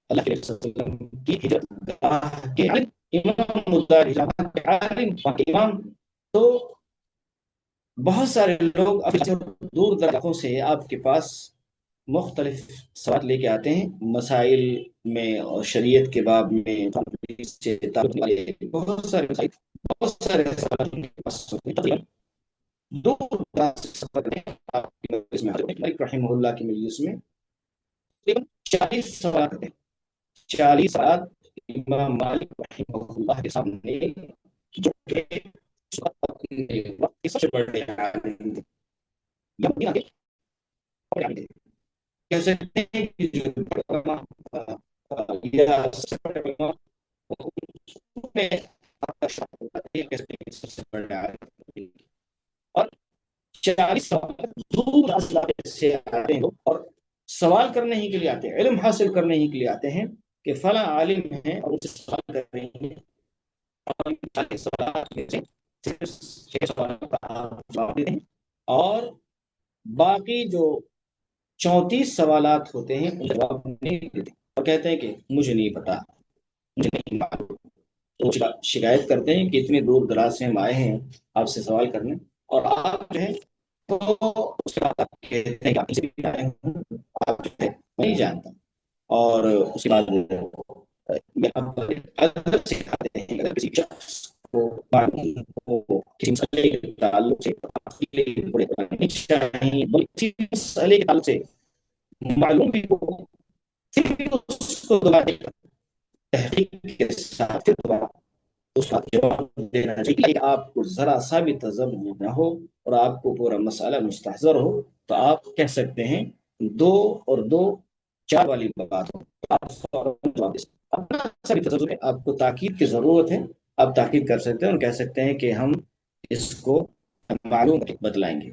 S1: اللہ کے رسول صلی اللہ علیہ وسلم کی ہجرت گاہ کے عالم، امام دار الہجرہ کے عالم، وہاں کے امام۔ تو بہت سارے لوگ دور دراز سے آپ کے پاس مختلف سوال لے کے آتے ہیں، مسائل میں اور شریعت کے باب میں سے تعلق والے بہت سارے مسائل، بہت سارے سوال ان کے پاس ہوتے ہیں۔ دور دراز سے سفر کرتے ہیں، آپ کے مجلس میں مالک رحمہ اللہ کی مجلس میں تقریباً 40 سوال کرتے ہیں، 40 سوال امام مالک رحمہ اللہ کے سامنے، جو کہ اس وقت کے سب سے بڑے عالم تھے، یا مدینہ کے بڑے عالم تھے، کہہ سکتے ہیں کہ جو علماء یا سب سے بڑے علماء میں کہہ سکتے ہیں کہ سب سے بڑے عالم تھے، اور 40 سوال دور علاقے سے آتے ہیں اور سوال کرنے ہی کے لیے آتے ہیں، علم حاصل کرنے ہی کے لیے آتے ہیں کہ فلاں عالم ہے اور اس سے سوال کر رہے ہیں، اور 40 سوالات میں سے صرف 6 سوالوں کا آپ جواب دیتے ہیں، اور باقی جو 34 سوالات ہوتے ہیں ان کا جواب نہیں دیتے اور کہتے ہیں کہ مجھے نہیں پتا، مجھے نہیں معلوم۔ تو شکایت کرتے ہیں کہ اتنے دور دراز سے ہم آئے ہیں آپ سے سوال کرنے، اور آپ جو ہے تو اس کے بعد آپ کہتے ہیں کہ آپ سے بھی آئے ہوں، آپ جو ہے نہیں جانتا، اور اس کے بعد ادب سکھاتے ہیں اگر کسی شخص کو معلوم ہو کسی مسئلے کے تعلق سے بڑے نہیں چاہیے، بلکہ کسی مسئلے کے تعلق سے معلوم بھی ہو، پھر بھی اس کو دوبارہ تحقیق کے ساتھ پھر دوبارہ اس کا جواب دینا چاہیے کہ آپ کو ذرا سا بھی تذبذب نہ ہو اور آپ کو پورا مسئلہ مستحضر ہو، تو آپ کہہ سکتے ہیں دو اور دو چار والی بات ہو، آپ فوراً جواب دے سکتے ہیں۔ اپنا سا بھی تذبذب ہے، آپ کو تاکید کی ضرورت ہے، آپ تاکید کر سکتے ہیں اور کہہ سکتے ہیں کہ ہم اس کو معلوم بتلائیں گے۔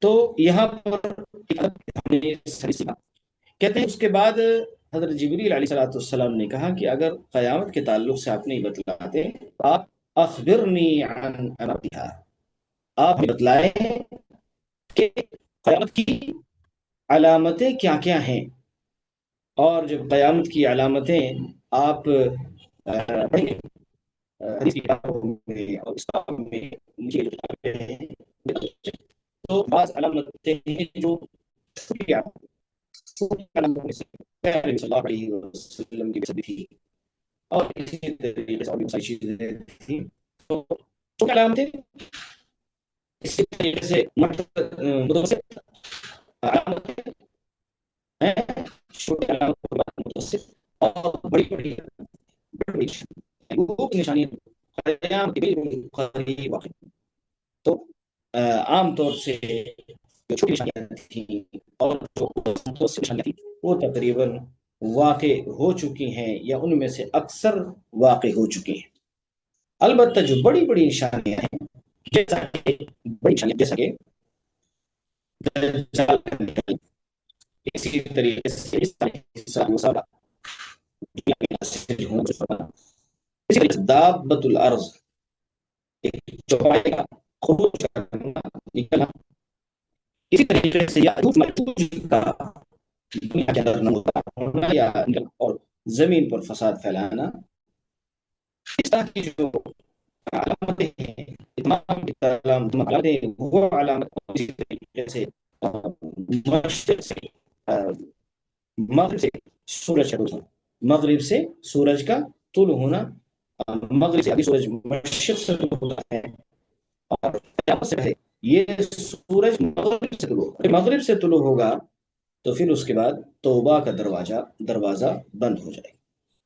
S1: تو یہاں پر ہم نے صحیح سیکھا۔ کہتے ہیں اس کے بعد حضرت جبریل علیہ الصلوۃ والسلام نے کہا کہ اگر قیامت کے تعلق سے آپ نہیں بتلاتے تو آپ اخبرنی عن امرها، آپ بتلائیں کہ قیامت کی علامتیں کیا کیا ہیں، اور جب قیامت کی علامتیں آپ پڑھیں گے حدیث کی کتابوں میں اور اس کتاب میں مجھے جو کتابیں ہیں، تو بعض علامتیں ہیں جو چھوٹی علامتوں میں سے پہلے صلی اللہ علیہ وسلم کی بستی تھی، اور اسی طریقے سے اور بھی ساری چیزیں تھیں۔ تو چھوٹی علامتیں اسی طریقے سے متوسط علامتیں ہیں، چھوٹی علامتوں کے بعد متوسط اور بڑی بڑی بڑی وہ نشانیاں قیام کے بالکل قریب واقع۔ تو عام طور سے جو چھوٹی نشانیاں تھیں اور جو متوسط نشانیاں تھیں وہ تقریباً واقع ہو چکی ہیں یا ان میں سے اکثر واقع ہو چکی ہیں۔ البتہ جو بڑی بڑی نشانیاں ہیں، جیسا کہ دجال کا نکلنا، اسی طریقے سے دابت الارض، چوپائے کا خروج کرنا، نکلنا، اسی طریقے سے یاجوج ماجوج کا دنیا کے اندر نمودار ہونا یا نکلنا اور زمین پر فساد پھیلانا، اس طرح کی جو علامتیں ہیں، تمام کی تمام علامتیں وہ علامت اسی طریقے سے مشرق سے مغرب سے سورج کا طلوع ہونا، مغرب سے سورج کا طلوع ہونا، مغرب سے ابھی سورج مشرق سے طلوع ہوتا ہے اور قیامت سے پہلے یہ سورج مغرب سے طلوع ہوگا، تو پھر اس کے بعد توبہ کا دروازہ بند ہو جائے گا۔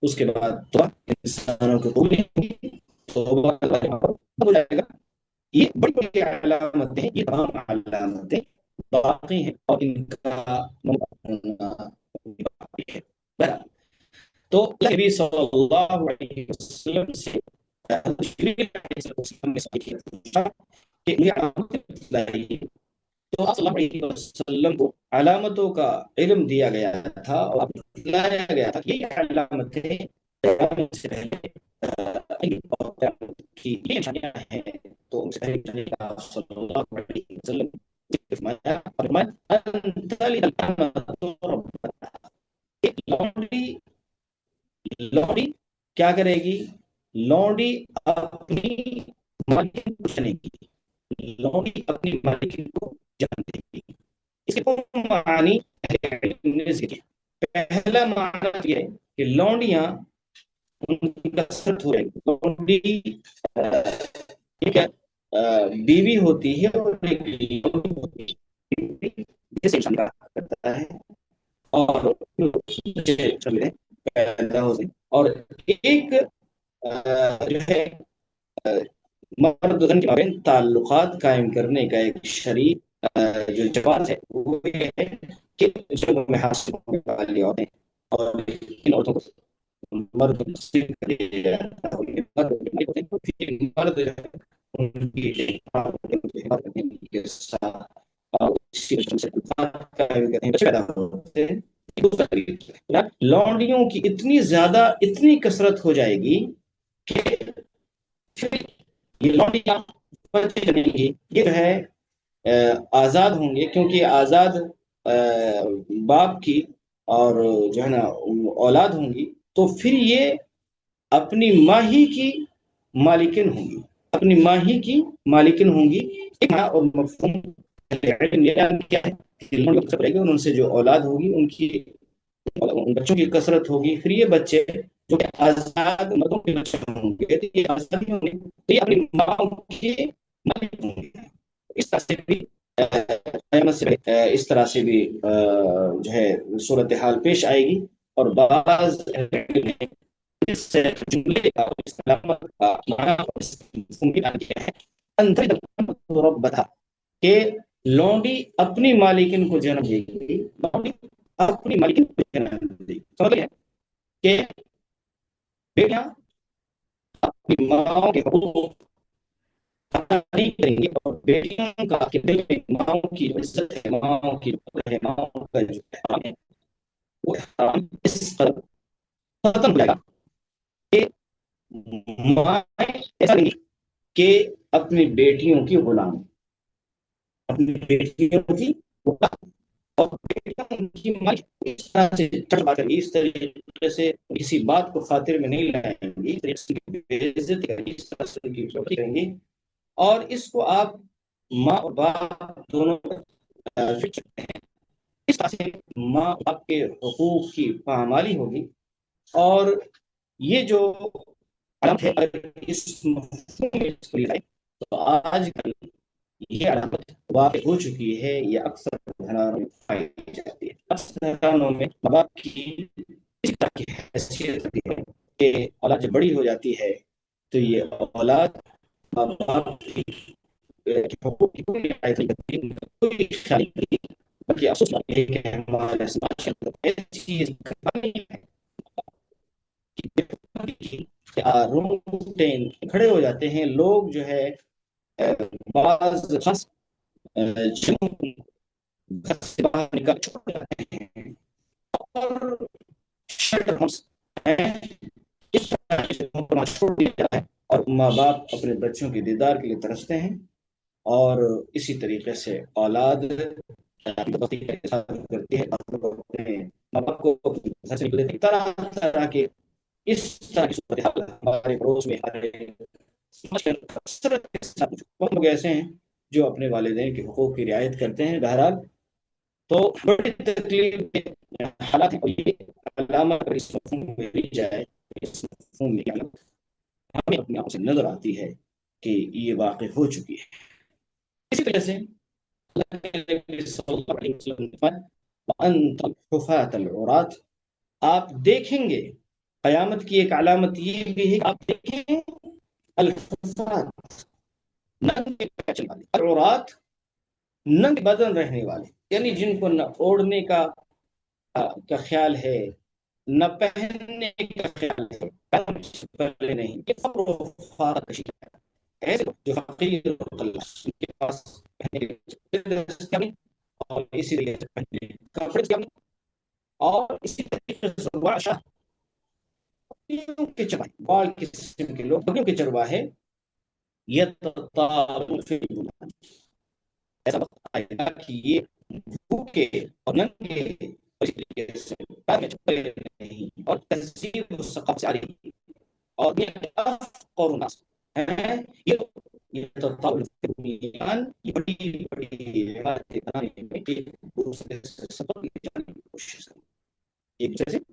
S1: اس کے بعد توبہ انسانوں کو قبول نہیں ہوگی، توبہ کا دروازہ بند ہو جائے گا۔ یہ بڑی بڑی علامتیں ہیں، یہ تمام علامتیں باقی ہیں اور ان کا ہونا باقی ہے۔ تو نبی صلی اللہ علیہ وسلم سے کہ مجھے علامتیں بتلائیے، تو آپ صلی اللہ علیہ وسلم کو علامتوں کا علم دیا گیا تھا اور آپ کو بتلایا گیا تھا کہ یہ علامتیں قیامت سے پہلے آئیں گی اور قیامت کی یہ نشانیاں ہیں۔ تو ان سے پہلے نشانی کا آپ صلی اللہ علیہ وسلم نے فرمایا ان تلد الامة ربتها، ایک لونڈی کیا کرے گی؟ لونڈی اپنی مالکن کو جانے گی، لونڈی اپنی مالکن کو جانتے گی۔ اس کے دو معنی نے ذکر کیا۔ پہلا معنی یہ ہے کہ لونڈیاں ان کی کثرت ہو رہی، لونڈی ایک بیوی ہوتی ہے اور ایک لونڈی ہوتی ہے، جسے انسان کا کرتا ہے اور پیدا ہوتے اور ایک جو ہے مرد و زن کے مابین تعلقات قائم کرنے کا ایک شریک جو جواز ہے وہ یہ ہے کہ جو محاسن والی عورتیں اور ان عورتوں کو مرد مرد ان کی کے ساتھ پیدا ہوتے ہیں۔ لونڈیوں کی اتنی زیادہ اتنی کثرت ہو جائے گی کہ یہ لونڈیاں یہ جو ہے آزاد ہوں گے، کیونکہ آزاد باپ کی اور جو ہے نا اولاد ہوں گی، تو پھر یہ اپنی ماہی کی مالکن ہوں گی، اپنی ماہی کی مالکن ہوں گی۔ اور مفہوم کیا ہے کہ ان سے جو اولاد ہوگی ان کی بچوں کی کثرت ہوگی، پھر یہ بچے جو کہ آزاد مردوں کے بچے ہوں گے، تو یہ آزادی ہوں گے، تو یہ اپنی ماں کے مالک ہوں گے۔ اس طرح سے بھی اس طرح سے بھی جو ہے صورتحال پیش آئے گی، اور بعض اس جملے کا اور اس علامت کا معنی اور اس مفہوم بھی بیان کیا ہے انتر ربتہ کہ لونڈی اپنی مالکن کو جنم دے گی، لونڈی اپنی مالکن کو جنم دے گی، سمجھ گئے کہ بیٹیاں اپنی ماں کے حقوق نہیں کریں گے، اور بیٹیوں کا کے دل میں ماں کی جو عزت ہے، ماں کی جو قدر ہے، ماں کا جو احترام ہے، وہ احترام اس قدر ختم ہو جائے گا کہ مائیں ایسا نہیں کہ اپنی بیٹیوں کی غلام، اپنی بیٹیوں کی غلام، اور بیٹیاں ان کی ماں اس طرح سے چڑھ بات کریں گی، اس طریقے سے کسی بات کو خاطر میں نہیں لائیں گی، اس طریقے سے بے عزتی کریں گی، اس طرح سے ان کی بے کریں گی، اور اس کو آپ ماں اور باپ دونوں فکر کرتے ہیں، اس طرح سے ماں باپ کے حقوق کی پامالی ہوگی، اور یہ جو علامت ہے اگر اس مفہوم میں اس کو لے جائے تو آج کل یہ علامت واقع ہو چکی ہے، یہ اکثر گھرانوں میں پائی جاتی ہے، اکثر گھرانوں میں ماں باپ کی اس طرح کی حیثیت ہوتی ہے کہ اولاد جب بڑی ہو جاتی ہے تو یہ اولاد ماں باپ کی حقوق کی کوئی رعایت نہیں کرتی، کوئی خیال نہیں کرتی، بلکہ افسوس ہے کہ ہمارے معاشرے میں ایسی چیز روٹے کھڑے ہو جاتے ہیں لوگ جو ہے بعض خاص جنوں گھر سے باہر نکل چھوڑ جاتے ہیں، اور شیلٹر ہومس ہیں، اس طرح کے جگہوں پر چھوڑ دیا جاتا ہے، اور ماں باپ اپنے بچوں کے دیدار کے لیے ترستے ہیں، اور اسی طریقے سے اولاد کرتی ہے، اپنے ماں باپ کو گھر سے نکل طرح طرح کے اس طرح کی صورتحال ہمارے پڑوس میں بہت لوگ ایسے ہیں جو اپنے والدین کے حقوق کی رعایت کرتے ہیں، بہرحال تو بڑی تکلیف حالات ہیں، اور یہ علامت اگر اس مفہوم میں لی جائے، اس مفہوم میں علامت ہمیں اپنے آپ سے نظر آتی ہے کہ یہ واقع ہو چکی ہے۔ اسی طرح سے اللہ کے نبی صلی اللہ علیہ وسلم نے فرمایا وَأَنْتُمْ حُفَاةَ الْعُرَاةُ، آپ دیکھیں گے قیامت کی ایک علامت یہ بھی ہے کہ آپ دیکھیں الحفاظ ننگے پیچھے والے، العورات ننگ بدن رہنے والے، یعنی جن کو نہ اوڑھنے کا خیال ہے، نہ پہننے کا خیال ہے، پہلے نہیں، یہ سب فارغ ایسے جو فقیر ان کے پاس پہننے کے دستیاب نہیں، اور اسی لیے پہننے کپڑے دستیاب نہیں، اور اسی طریقے سے بادشاہ کے چرواہے، بال قسم کے لوگ بکریوں کے چرواہے یتطاغون فی البلاد، ایسا وقت آئے گا کہ یہ بھوکے اور ننگے اور اس طریقے سے پیر میں چپل نہیں، اور تہذیب و ثقافت سے آ رہی، اور یہ افقر الناس ہیں، یہ تطاول فی البنیان، یہ بڑی بڑی عمارتیں بنانے میں ایک دوسرے سے سبق لے جانے کی کوشش کریں گے، ایک دوسرے سے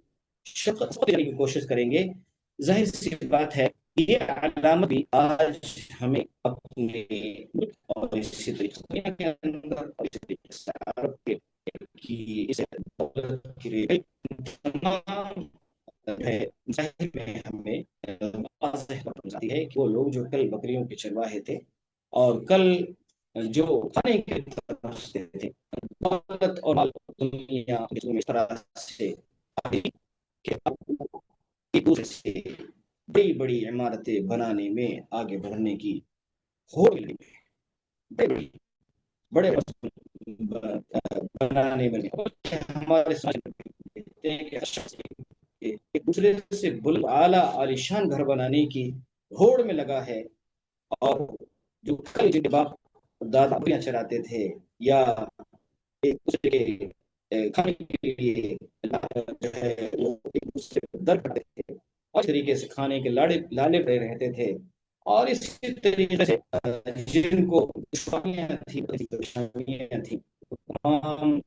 S1: سبق لینے کی کوشش کریں گے۔ ظاہر سی بات ہے یہ علامت بھی آج ہمیں اپنے ملک اور اسی طریقے سے دنیا کے اندر اور اسی طریقے سے عرب کے کی اس دولت کی تمام ہے ظاہر میں ہمیں واضح نظر آتی ہے کہ وہ لوگ جو کل بکریوں کے چرواہے تھے اور کل جو کھانے کے طرف سے تھے، دولت اور مال دنیا اس طرح سے آئی کہ ایک دوسرے سے بڑی بڑی عمارتیں بنانے میں آگے بڑھنے کی ہوڑ ملی، بڑے بڑے بنانے میں ہمارے سماج میں ایک دوسرے سے بلند اعلیٰ عالیشان گھر بنانے کی ہوڑ میں لگا ہے، اور جو کل جن کے باپ دادا بکریاں چراتے تھے یا ایک دوسرے کے کھانے کے لیے جو ہے وہ ایک دوسرے کو در کرتے تھے، اور اس طریقے سے کھانے کے لالے پڑے رہتے تھے، اور اسی طریقے سے جن کو دشواریاں تھیں پریشانیاں تھیں تمام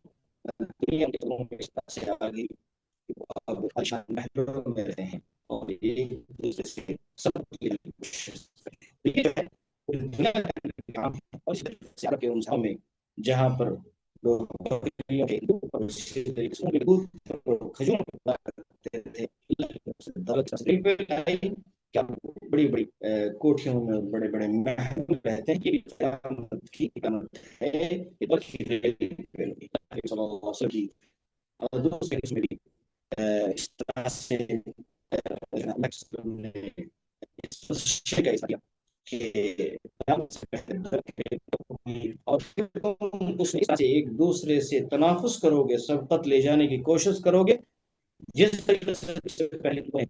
S1: دنیا کے لوگوں میں اس طرح سے آ گئی، اب عالیشان محلوں میں رہتے ہیں اور ایک دوسرے سے سبق لینے کی کوشش کرتے ہیں، تو یہ جو ہے دنیا کا کام ہے، اور اس طریقے سے عرب کے ان سالوں میں جہاں پر لوگ بکریوں کے دودھ اور اسی طریقے سے ان کے دودھ کھجور کرتے تھے دولت پہ لائی، کیا بڑی بڑی کوٹھیوں میں بڑے بڑے محل رہتے ہیں، یہ قیامت کی علامت ہے، یہ تو صلی اللہ علیہ وسلم کی اور دوسرے اس میں بھی اس طرح سے نے شیئر کا حصہ دیا کہ قیامت سے پہلے اور پھر تم اس میں سے ایک دوسرے سے تنافس کرو گے، سبقت لے جانے کی کوشش کرو گے، جس طریقے سے پہلے تمہیں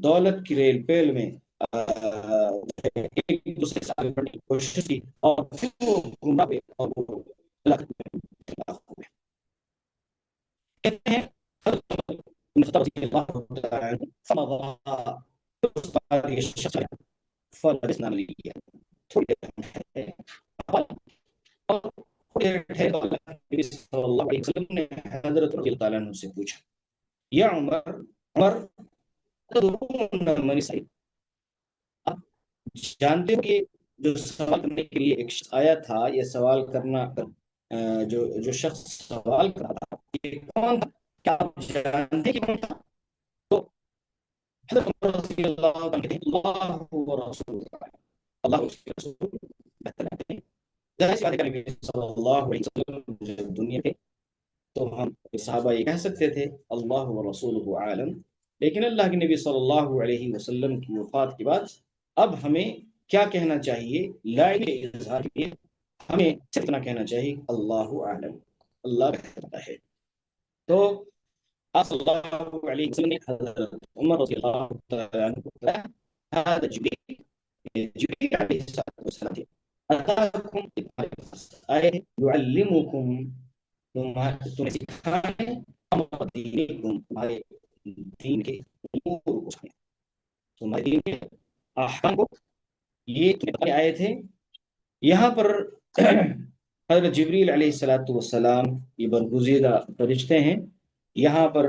S1: دولت کی ریل پیل میں ایک دوسرے سے آگے بڑھنے کی کوشش کی اور پھر وہ گمراہ ہوئے اور وہ اللہ کے خلاف ہوئے۔ کہتے ہیں رضی اللہ تعالیٰ عنہ فمضى اس بعد یہ شخص آیا فلبسنا مليا تھوڑی دیر اور تھوڑی دیر ٹھہرے تو اللہ نبی صلی اللہ علیہ وسلم نے حضرت رضی اللہ تعالیٰ عنہ سے پوچھا یا عمر تدرون من سعید، آپ جانتے ہو کہ جو سوال کرنے کے لیے ایک شخص آیا تھا، یہ سوال کرنا جو شخص سوال کر رہا تھا یہ کون تھا؟ کیا آپ جانتے کہ کون تھا؟ تو حضرت عمر رضی اللہ عنہ کہتے ہیں اللہ و رسول اللہ اس کے رسول بہتر ہیں۔ ظاہر سی بات ہے کہ نبی صلی اللہ علیہ وسلم جب دنیا کے تو ہم صحابہ یہ کہہ سکتے تھے اللہ و رسولہ عالم، لیکن اللہ کے نبی صلی اللہ علیہ وسلم کی وفات کے بعد اب ہمیں کیا کہنا چاہیے؟ لا اظہار کے لیے ہمیں صرف اتنا کہنا چاہیے اللہ عالم، اللہ بہتر ہے۔ تو آپ صلی اللہ علیہ وسلم نے حضرت عمر رضی اللہ تعالیٰ عنہ کو بتایا هذا جبریل علیہ السلام اتاکم تمہارے پاس آئے یعلمکم تمہیں سکھانے امر دینکم تمہارے دین کے امور کو سکھانے، تمہارے دین کے احکام کو یہ تمہیں آئے تھے۔ یہاں پر حضرت جبریل علیہ السلام یہ برگزیدہ فرشتے ہیں، یہاں پر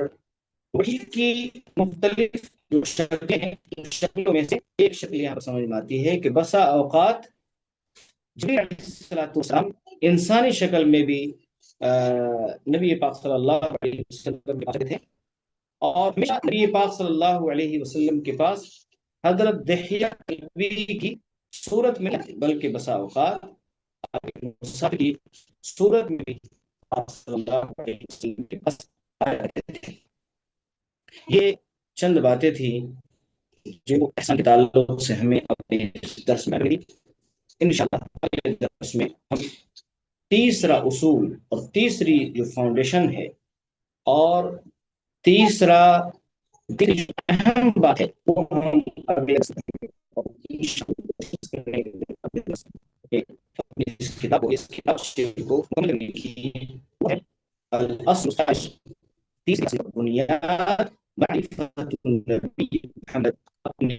S1: وحی کی مختلف جو شکلیں ہیں ان شکلوں میں سے ایک شکل یہاں پر سمجھ میں آتی ہے کہ بسا اوقات جبریل علیہ السلام انسانی شکل میں بھی نبی پاک صلی اللہ علیہ وسلم کے پاس تھے، اور ہمیشہ نبی پاک صلی اللہ علیہ وسلم کے پاس حضرت دحیہ کلبی کی صورت میں بلکہ بسا اوقات مسافر کی صورت میں بھی آپ صلی اللہ علیہ وسلم کے پاس آیا کرتے تھے۔ یہ چند باتیں تھیں جو احسان کے تعلق سے ہمیں اپنے درس میں ملی۔ انشاءاللہ اگلے درس میں ہم تیسرا اصول اور تیسری جو فاؤنڈیشن ہے اور تیسرا جو اہم بات ہے وہ ہم اگلے اس کتاب کو مکمل کرنے کی وہ ہے الاصل الثالث، تیسری بنیاد معرفت النبی محمد، اپنے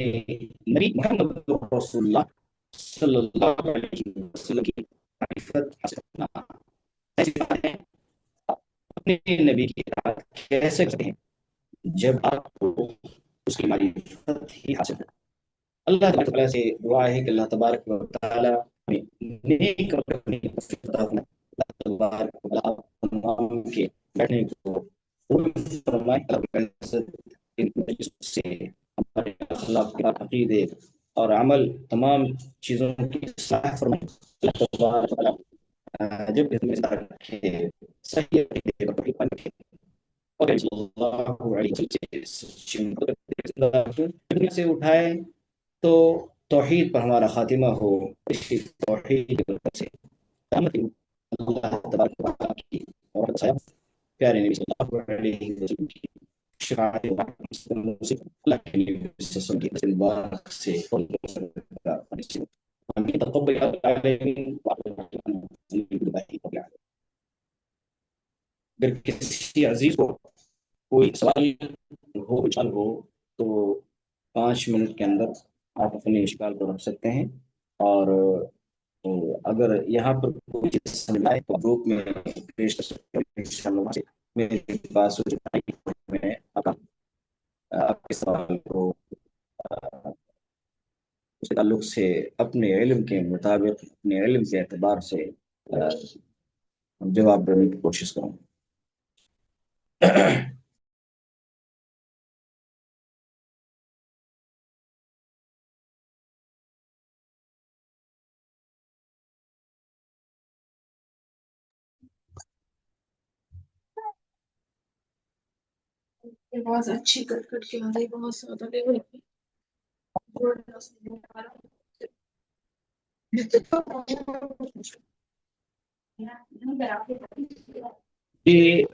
S1: نبی محمد رسول اللہ صلی اللہ علیہ وسلم کی معرفت حاصل کرنا۔ ایسی باتیں اپنے نبی کی اطاعت کیسے کرتے ہیں جب آپ کو اس کی معرفت ہی حاصل ہے۔ اللہ تبارک و تعالیٰ سے دعا ہے کہ اللہ تبارک و تعالیٰ ہمیں نیک عمل کرنے کی توفیق عطا فرمائے۔ اللہ تبارک و تعالیٰ تمام کے بیٹھنے کو قبول فرمائے۔ اللہ ان مجلس سے ہمارے اخلاق، عقیدے اور عمل تمام چیزوں کی اصلاح فرمائے۔ اللہ تبارک و تعالیٰ جب بھی ہمیں رکھے صحیح عقیدے پر ایمان رکھے اور صلی اللہ علیہ وسلم سے اٹھائے تو توحید پر ہمارا خاتمہ ہو، اسی توحید کی برکت سے اللہ تبارک و تعالیٰ کی اور پیارے نبی صلی اللہ علیہ وسلم کی شفاعت اللہ کے نبی صلی اللہ علیہ وسلم سے آمین تقبل العالمین۔ اگر کسی عزیز کو کوئی سوال ہو اچھال ہو تو 5 منٹ کے اندر آپ اپنے اشکال کو رکھ سکتے ہیں، اور اگر یہاں پر کوئی چیز سمجھ آئے تو گروپ میں پیش کر سکتے ہیں انشاءاللہ۔ میرے پاس میں آپ کے سوال کو اس تعلق سے اپنے علم کے مطابق، اپنے علم کے اعتبار سے جواب دینے کی کوشش کروں۔
S2: آواز اچھی کٹ کٹ کے آ رہی، بہت زیادہ لیول پہ.
S1: یہ